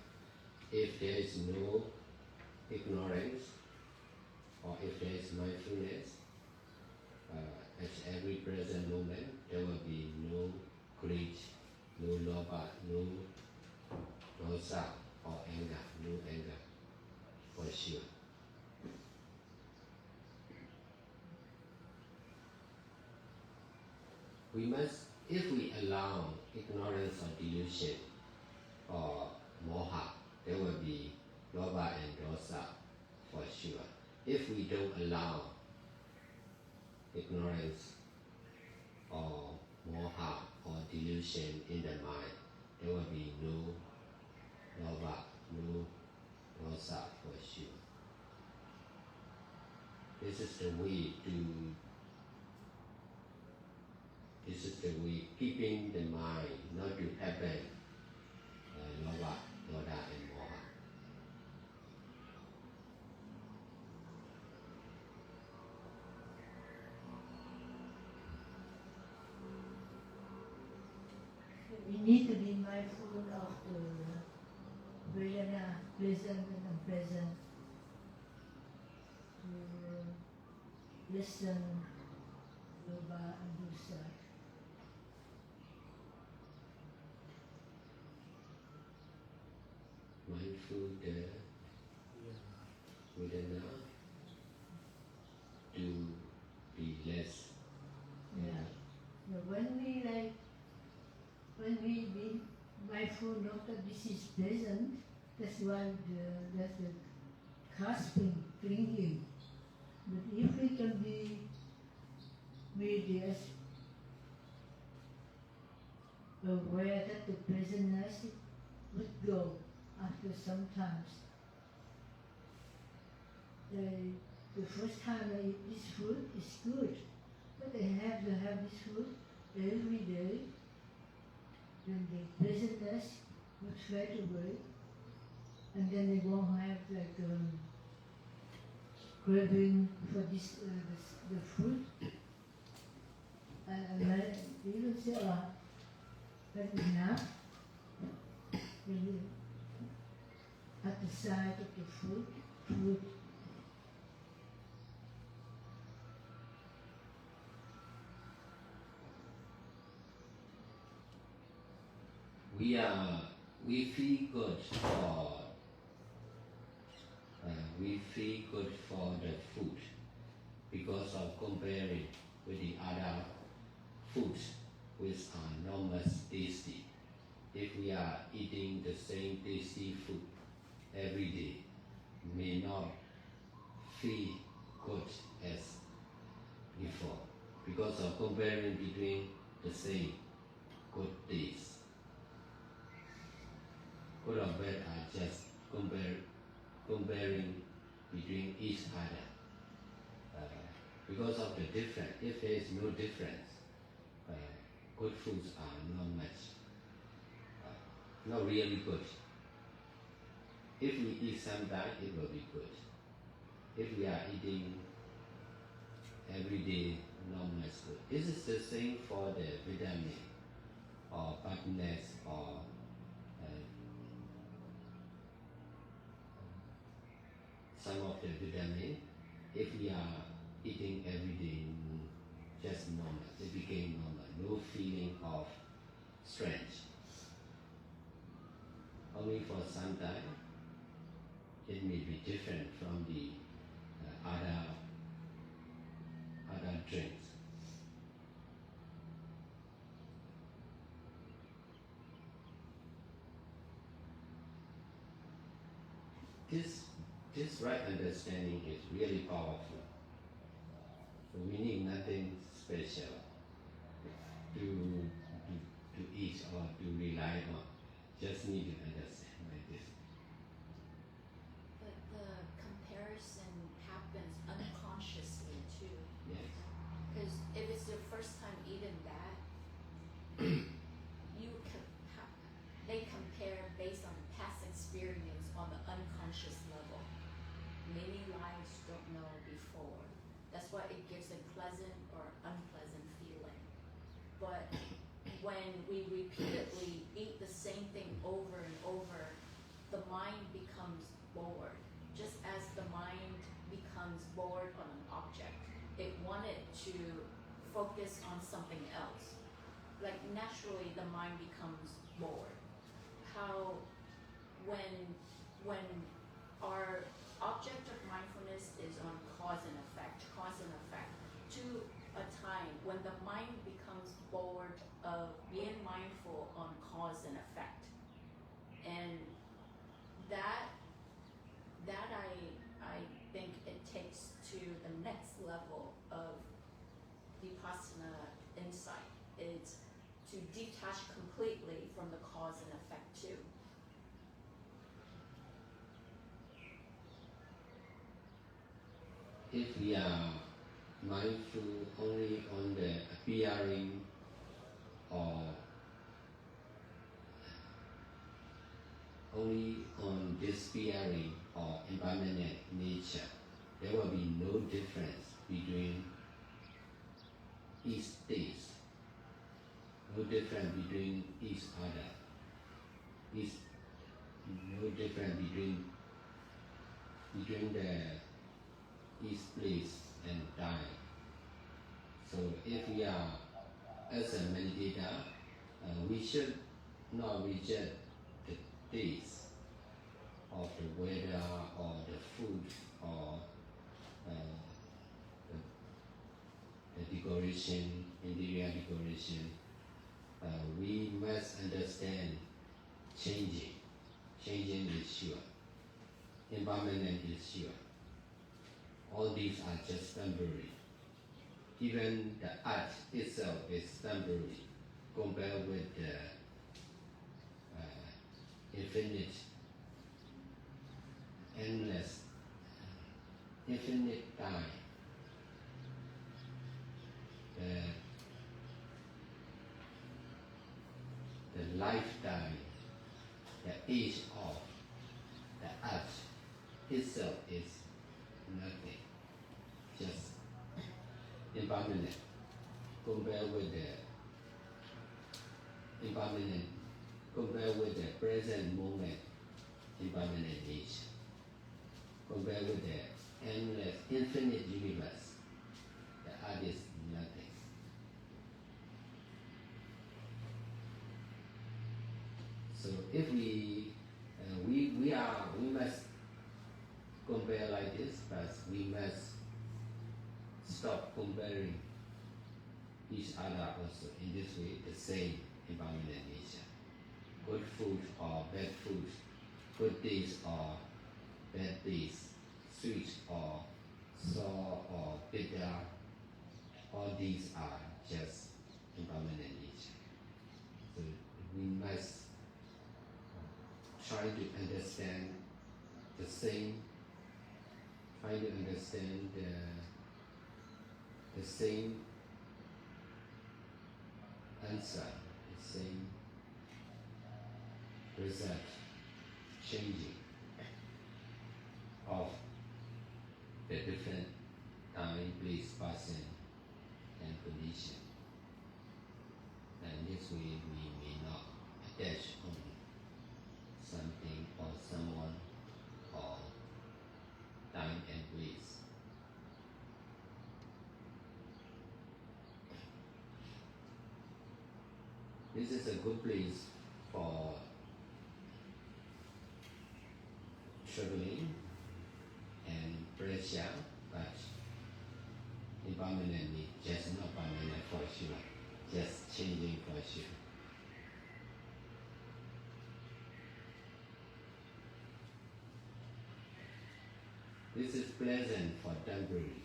if there is no ignorance, or if there is mindfulness, at every present moment, there will be no greed, no lobha, no dosa or anger, no anger, for sure. We must, if we allow ignorance or delusion or moha, there will be lobha and dosa, for sure. If we don't allow ignorance or moha or delusion in the mind, there will be no lobha, no dosa, for sure. This is the way keeping the mind not to happen lobha, dosa and moha. We need to be mindful of the Vedana, pleasant and unpleasant, to listen, Lobha and Dosa. Mindful the Vedana to be less. Yeah. Now when we be mindful not that this is pleasant, that's why that's the grasping, clinging. But if we can be just aware that the pleasantness would go after some times. The first time I eat this food is good, but I have to have this food every day. Then the pleasantness would fade away, and then they won't have craving for the food. And I even say, that's enough. Then you, at the side of the food. We feel good for the food because of comparing with the other foods which are not much tasty. If we are eating the same tasty food every day, may not feel good as before because of comparing between the same good taste. Good or bad are just comparing between each other. Because of the difference, if there is no difference, good foods are not much, not really good. If we eat sometime, it will be good. If we are eating every day, not much good. This is the same for the vitamin or fatness or some of the vitamin. If we are eating every day, just normal, it became normal, no feeling of strength. Only for some time, it may be different from the other drinks. This right understanding is really powerful. So we need nothing special to eat or to rely on. Just need to understand like this. But the comparison happens unconsciously too. Yes. Because if it's your first time eating that, they compare based on past experience on the unconscious level. Many lives don't know before. That's why it gives a pleasant or unpleasant feeling. But when we repeatedly eat the same thing over and over, the mind becomes bored, just as the mind becomes bored on an object, it wanted to focus on something else. Like naturally the mind becomes bored. How when our object of mindfulness is on cause and effect, to a time when the mind becomes bored of being mindful on cause and effect. And that I think it takes to the next level of Vipassana insight. It's to detach completely from the cause and effect too. If we are mindful only on the appearing or only on disappearing or impermanent nature, there will be no difference between each state, no difference between each other, no difference between the each place and time. So if we are as a meditator, we should not reject the taste of the weather or the food or the decoration, interior decoration. We must understand changing. Changing is sure. Impermanent is sure. All these are just temporary. Even the art itself is temporary compared with the infinite, endless, infinite time. The lifetime, the age of the art itself is nothing, just impermanent. Compared with the impermanent, compared with the present moment, impermanent nature. Compared with the endless, infinite universe, the art is nothing. So if we must compare like this, but we must stop comparing each other also in this way, the same impermanent nature. Good food or bad food, good days or bad days, sweet or sour or bitter, all these are just impermanent nature. So we must try to understand the same, try to understand the same answer, the same result, changing of the different time, place, person, and condition. And this way we may not attach on something or someone or time and place. This is a good place for traveling and pressure, but impermanently, just not permanent for sure, just changing for sure. This is pleasant for temporary.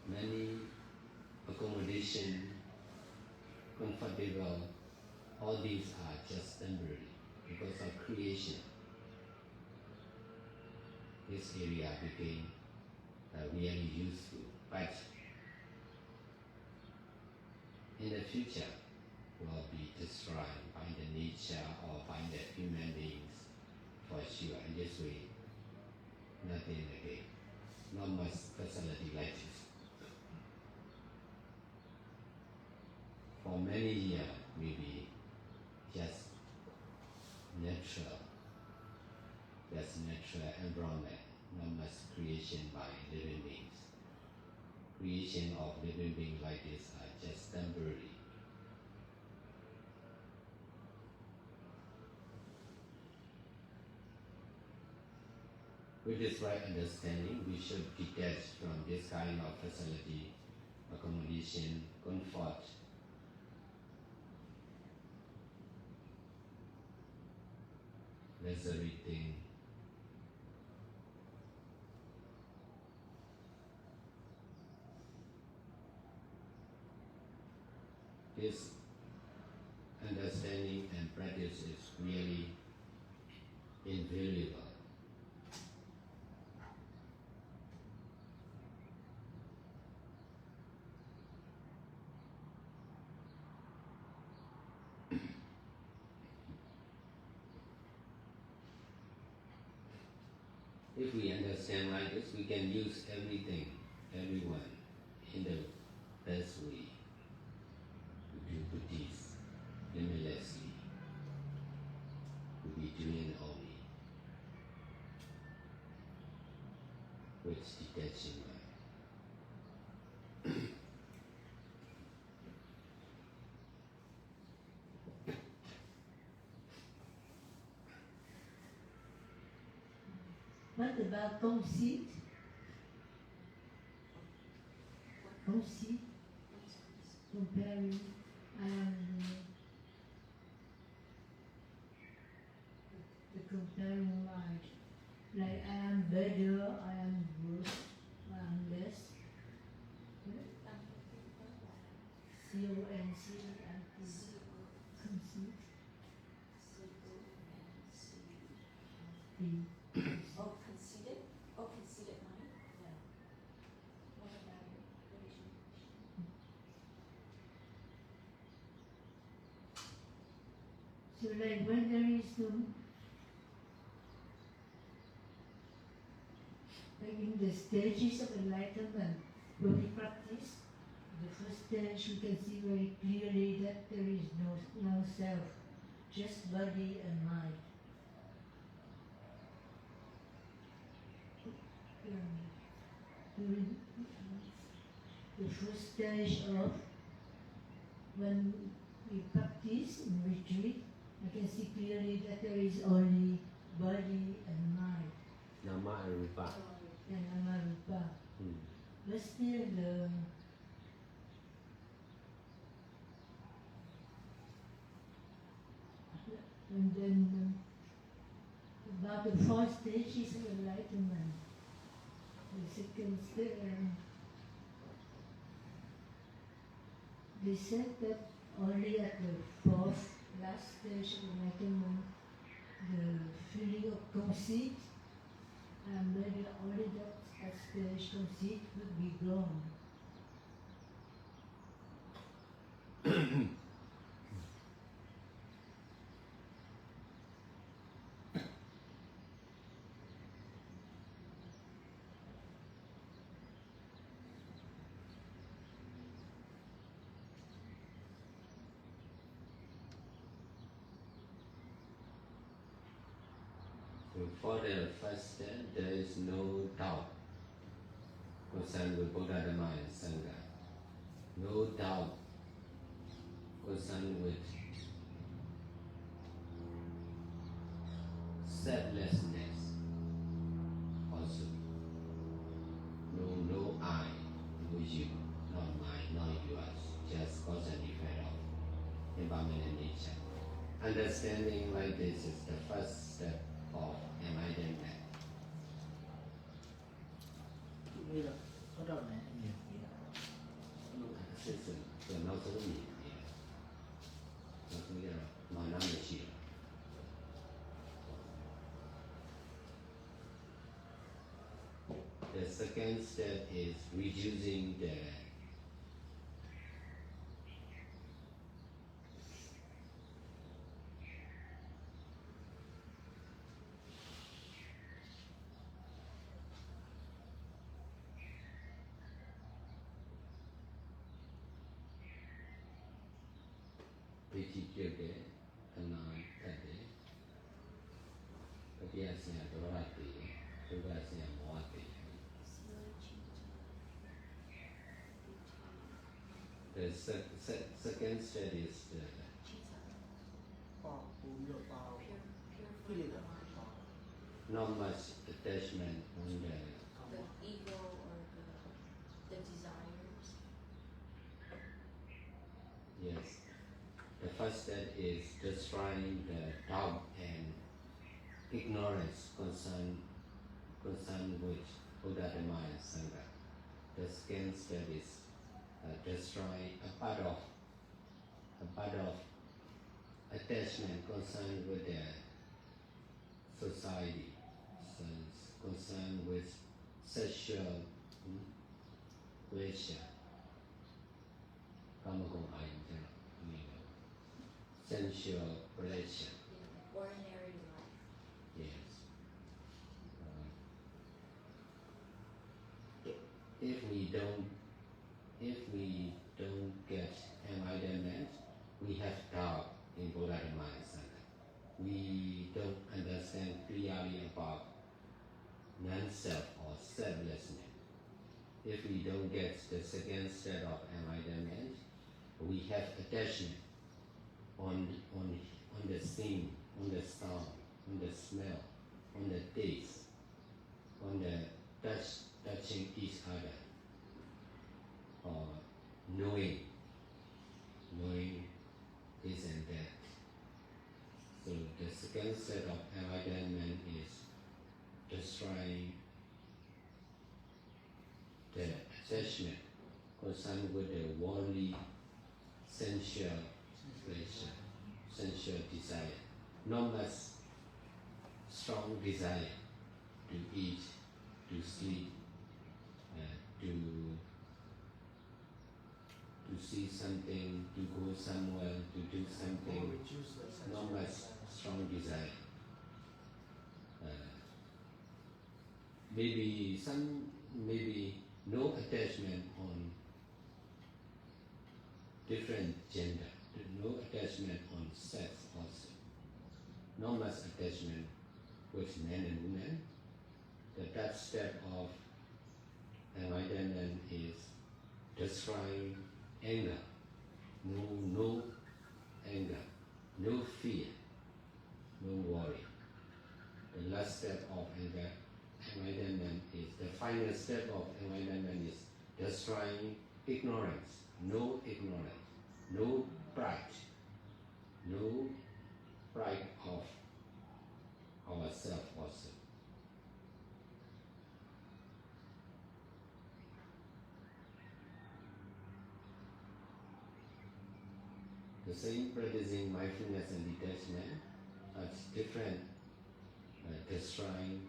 Many accommodation, comfortable, all these are just temporary because of creation. This area became really useful, but in the future will be destroyed by the nature or by the human beings for sure. And this way nothing again. Not much facility like this. For many years, maybe just natural environment, not much creation by living beings. Creation of living beings like this are just temporary. With this right understanding, we should detach from this kind of facility, accommodation, comfort. Luxury thing. This understanding and practice is really invaluable. If we understand like this, we can use everything, everyone, in the best way. To do Buddhist, limitlessly. To be doing only. With detaching mind. What about conceit? Conceit, comparing, the comparing mind. Like I am better, I am worse, I am less. C-O-N-C-E-I-T. Conceit. Oh, conceited? Oh, conceited mind? Yeah. What about it? What is your question? So like when there is no, like in the stages of enlightenment, when we practice, the first stage we can see very clearly that there is no self, just body and mind. During the first stage of when we practice in retreat, I can see clearly that there is only body and mind. Nama and Rupa. And Amarupa. But still and then about the 4 stages of enlightenment. The second stage, they said that only at the 4th, last stage of enlightenment, the feeling of conceit, and maybe only that stage conceit would be gone. For the first step, there is no doubt concerned with Buddha, Dhamma, and Sangha. No doubt concerned with selflessness also. No I, no you, not mine, not yours, just cause and effect of impermanent nature. Understanding like this is the first step of enlightenment. ဒီလိုတော့တော့လည်းအမြင်ကြီးတာ စစ်စစ်ကျွန်တော်ဆုံးမြင်နေတယ်။နောက်ဆုံးကျတော့မာနမရှိဘူး။ The second step is reducing the Pretty Yoga, Kanan, Kade, Patiasia, Dorati, Tugasia, Moati. The second step is the 报不没有报 Pure 对的 mind. not much attachment on the The ego or the desires. yes. The first step is destroying the doubt and ignorance concern with Buddha, Dhamma, and Sangha. The second step is destroying a part of attachment concerned with the society, concerned with sexual pleasure. Sensual pleasure. Ordinary life. Yes. If we don't get enlightenment, we have doubt in Buddha, Dhamma, and Sangha. We don't understand clearly about non-self or selflessness. If we don't get the second step of enlightenment, we have attachment on the scene, on the sound, on the smell, on the taste, on the touching each other, or knowing this and that. So the second set of enlightenment is destroying the attachment concerned with the worldly sensual pleasure, sensual desire, not much strong desire to eat, to sleep, to see something, to go somewhere, to do something, reduce the not much strong desire. Maybe no attachment on different gender, no attachment on sex also, not much attachment with men and women. The third step of enlightenment is destroying anger, no anger, no fear, no worry. The last step of enlightenment is, the final step of enlightenment is destroying ignorance, no pride, no pride of ourselves also. The same practicing mindfulness and detachment are different, destroying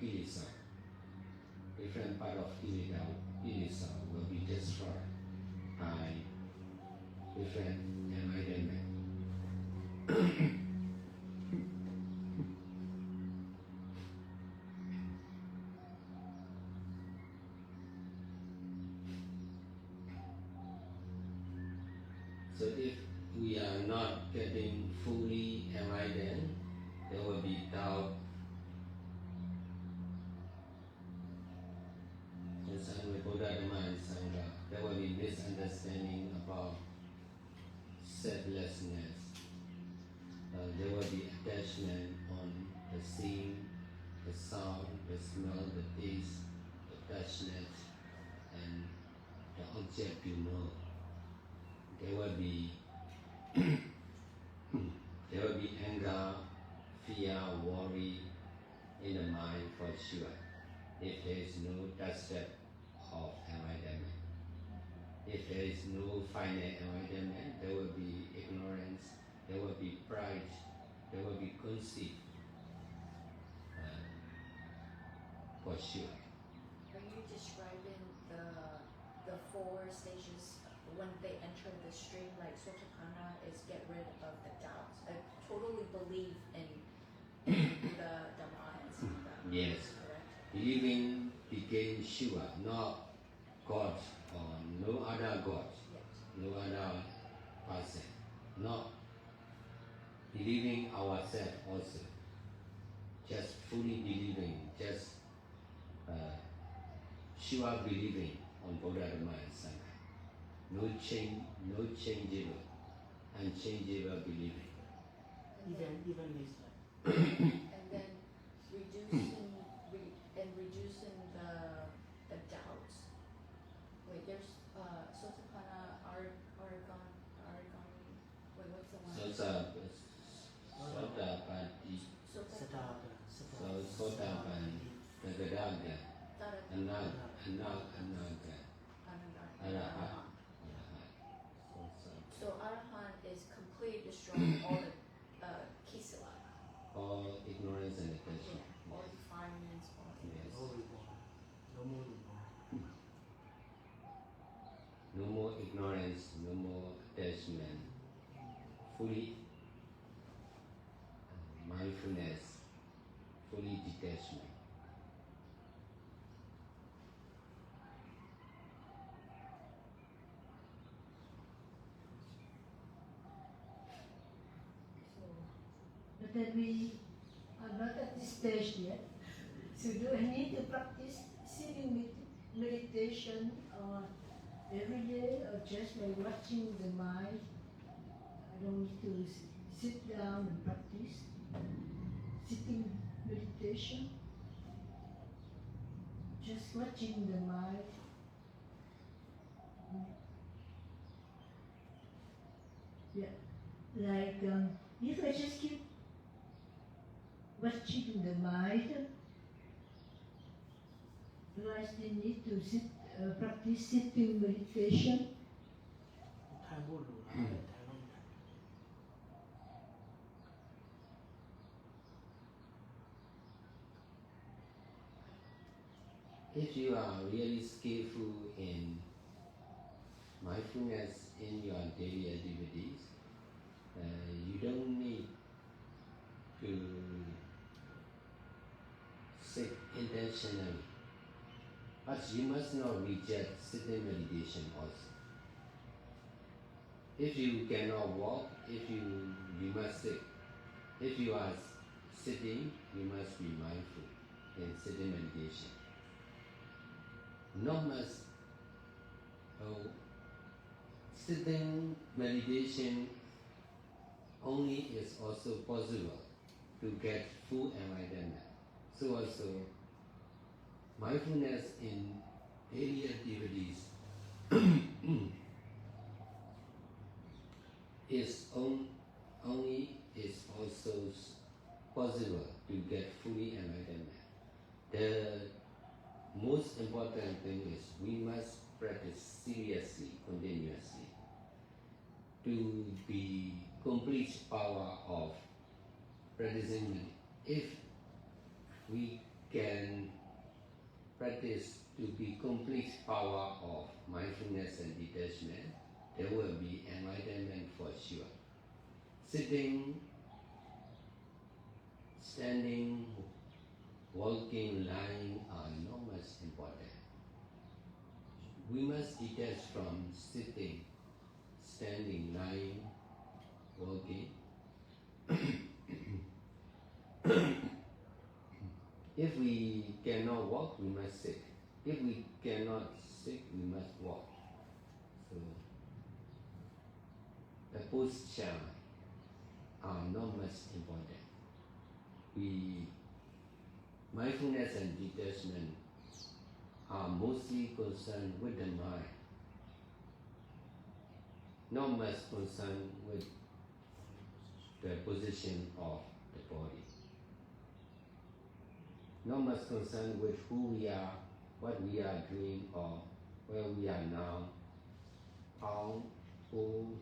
kilesa. Different part of kilesa will be destroyed by different enlightenment. So if we are not getting fully enlightened, there will be doubt, concerned with Buddha, Dhamma, and Sangha. There will be misunderstanding about selflessness. There will be attachment on the seeing, the sound, the smell, the taste, the touchness, and the object you know. There will be anger, fear, worry in the mind for sure. If there is no third step of enlightenment, if there is no final enlightenment, there will be ignorance, there will be pride, there will be conceit, for sure. Are you describing the four stages when they enter the stream, like Sotapanna is get rid of the doubts, totally believe in the Dhamma and Sangha? Yes. Correct? Believing became sure, not God or no other God. not believing ourselves also, just fully believing, just sure believing on Buddha Dhamma and Sangha. No change, no changeable, unchangeable believing. Even this like And then reducing the doubts. Wait, there's Sotapanna, Aragon. Wait, what's the one? Sotapati, Sotapanna. Sotapati, Tagadaga, Anaga, Arahat. So Arahant is completely destroying all the kisila, All ignorance and attachment. all defilements, all Yes. no reborn, no more reborn. No more ignorance, no more attachment. Fully mindfulness, fully detachment. But then we are not at this stage yet. So do I need to practice sitting meditation every day or just by watching the mind? I don't need to sit down and practice sitting meditation. Just watching the mind. Yeah, like if I just keep watching the mind, do I still need to practice sitting meditation? ทางพูดดูนะทางต้อง If you are really skillful in mindfulness in your daily activities, you don't need to sit intentionally. But you must not reject sitting meditation also. If you cannot walk, you must sit. If you are sitting, you must be mindful in sitting meditation. Not much. Sitting meditation only is also possible to get full enlightenment. So also, mindfulness in daily activities is also possible to get fully enlightenment. The most important thing is we must practice seriously, continuously, to be complete power of practicing. If we can practice to be complete power of mindfulness and detachment, there will be enlightenment for sure. Sitting, standing, walking, lying are not much important. We must detach from sitting, standing, lying, walking. If we cannot walk, we must sit. If we cannot sit, we must walk. So the posture are not much important. Mindfulness and detachment are mostly concerned with the mind, not much concerned with the position of the body, not much concerned with who we are, what we are doing, or where we are now, how, who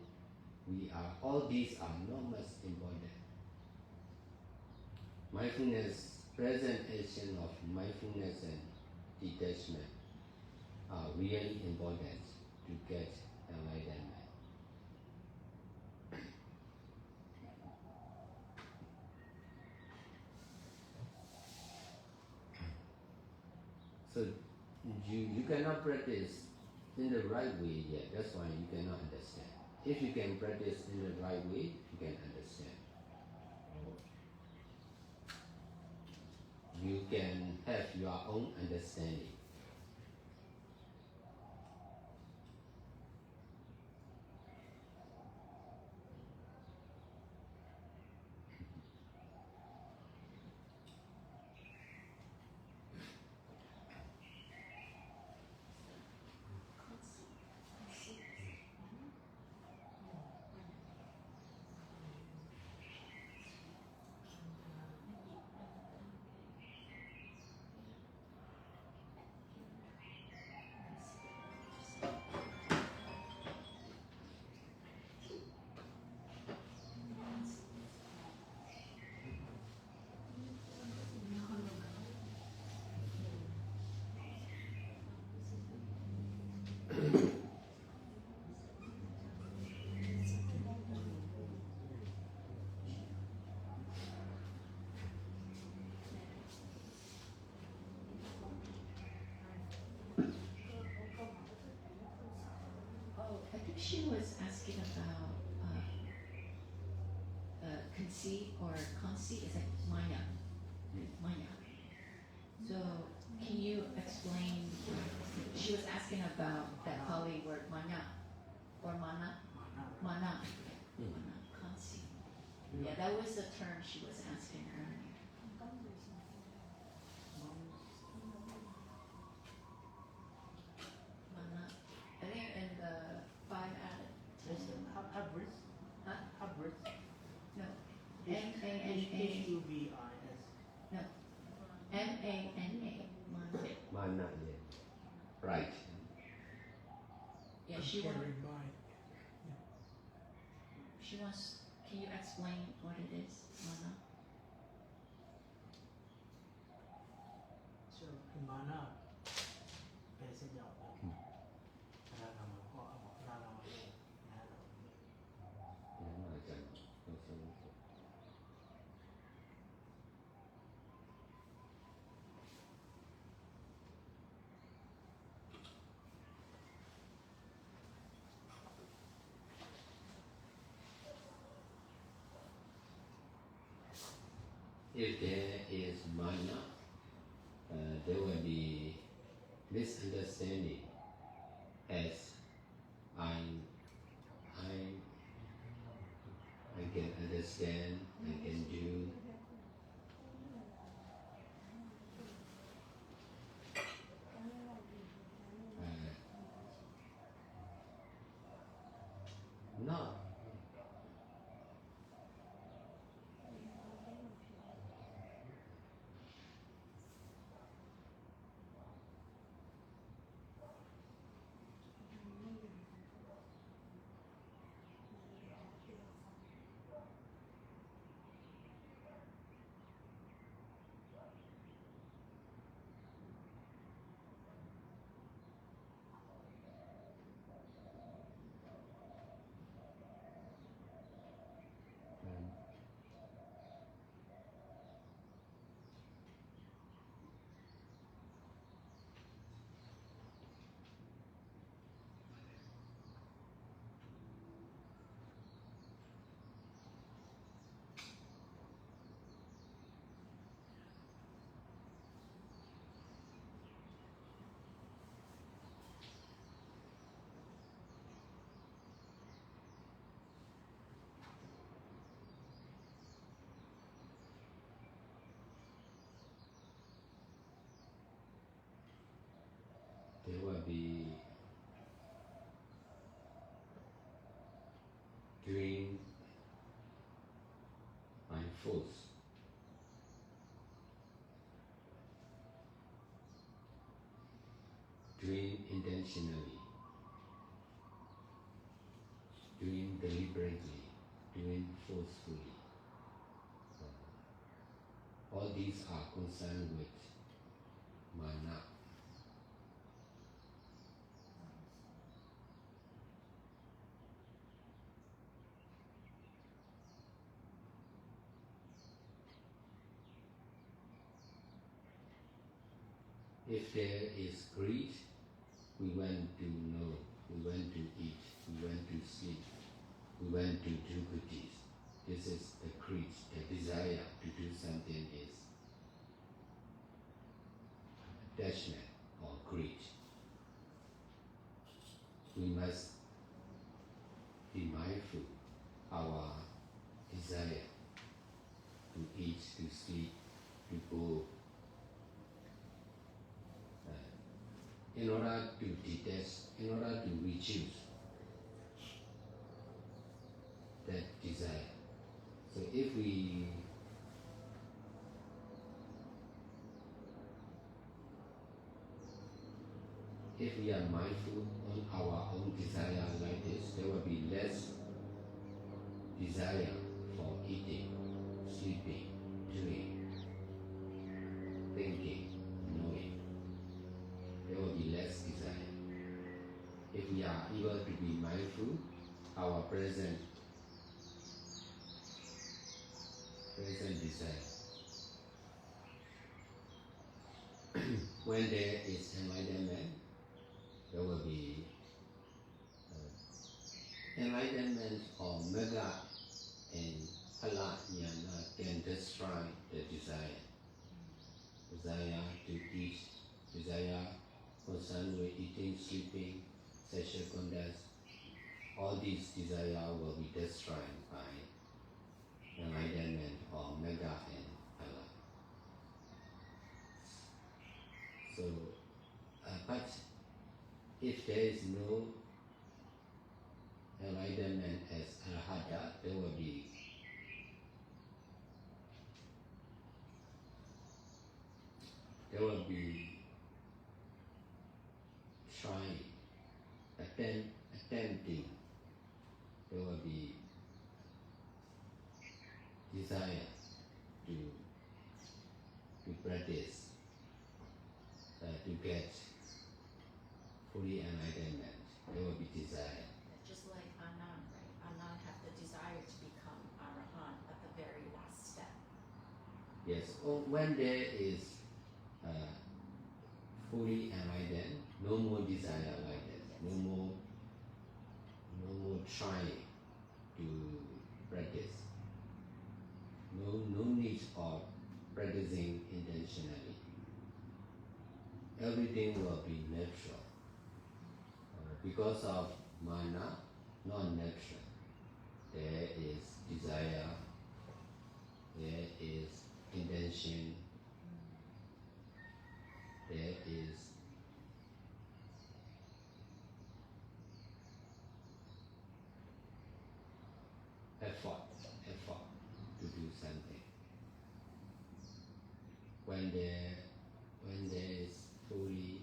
we are. All these are not much important. Mindfulness, present action of mindfulness and detachment are really important to get enlightenment. So you cannot practice in the right way yet. That's why you cannot understand. If you can practice in the right way, you can understand. You can have your own understanding. Oh, I think she was asking about conceit or conceit. Is that Maya? Maya. So can you explain? She was asking about that Pali word maya or mana. Mana. Mana. Conceit. Yeah, that was the term she was asking earlier. Mana. I think in the 5 added. Hybrids. Huh? Hybrids. No. M-A-N-A. H-U-B-I-S. No. M-A-N-A. Mana. Mana, yeah. Right. Yeah, she wants. Carried by. She wants. Can you explain what it is, Mana? So, mana เป็นเส้นหยอกนานามาพ่อบอกนานามาเองนานา If there is mana, there will be misunderstanding as I can understand, I can do. Not. There will be doing by force. Doing intentionally, doing deliberately, doing forcefully. All these are concerned with mana. If there is greed, we want to know, we want to eat, we want to sleep. we want to do good deeds. This is the greed, the desire to do something is attachment or greed. We must be mindful our desire to eat, to sleep, to go. In order to detach, in order to reduce that desire. So if we are mindful on our own desire like this, there will be less desire for eating, sleeping, doing, thinking, knowing. There will be less desire. If we are able to be mindful, our present desire. When there is enlightenment, there will be enlightenment or mega and phala jnana can destroy the desire. Desire to eat, desire concerned with eating, sleeping, sexual conduct. All these desire will be destroyed by enlightenment or mega and phala. So, but if there is no enlightenment as arahata, there will be trying, attempting. There will be desire to practice, to get fully enlightenment. There will be desire. Just like Anand, right? Anand have the desire to become Arahant at the very last step. Yes, when there is fully enlightened, no more desire like that. No more trying to practice. No need of practicing intentionally. Everything will be natural. Because of mana, not natural. There is desire, there is intention, there is effort to do something. When there is fully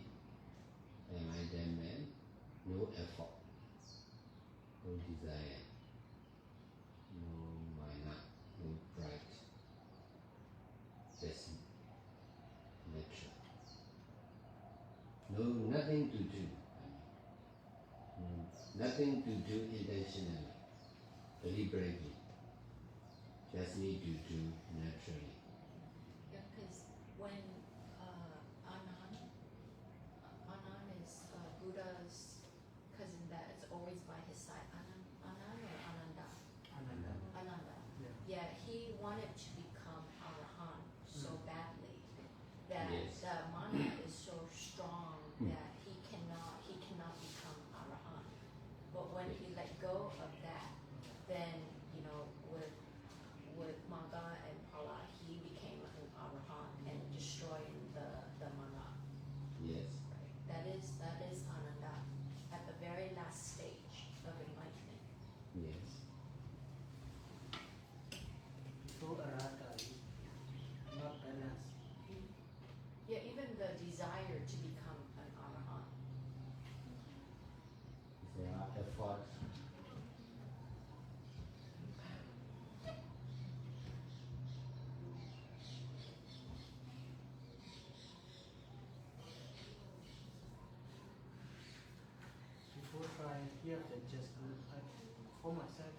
enlightenment, no effort, no desire, no mana, no pride, just natural. No, nothing to do. Nothing to do intentionally, deliberately. Just need to do naturally. Yeah, because when Anand is Buddha's cousin that is always by his side. Anand or Ananda? Ananda. Yeah, he wanted to become Arahant so badly that Yes. the mana is so strong that he cannot become Arahant. But when he let go of that, then with Magga and Phala, he became an Arahant and destroying the mana. Yes. Right? That is Ananda at the very last stage of enlightenment. Yes. Before arahata, not balance. Yeah, even the desire to become an Arahant. There are efforts. Before trying here, that just good. For myself,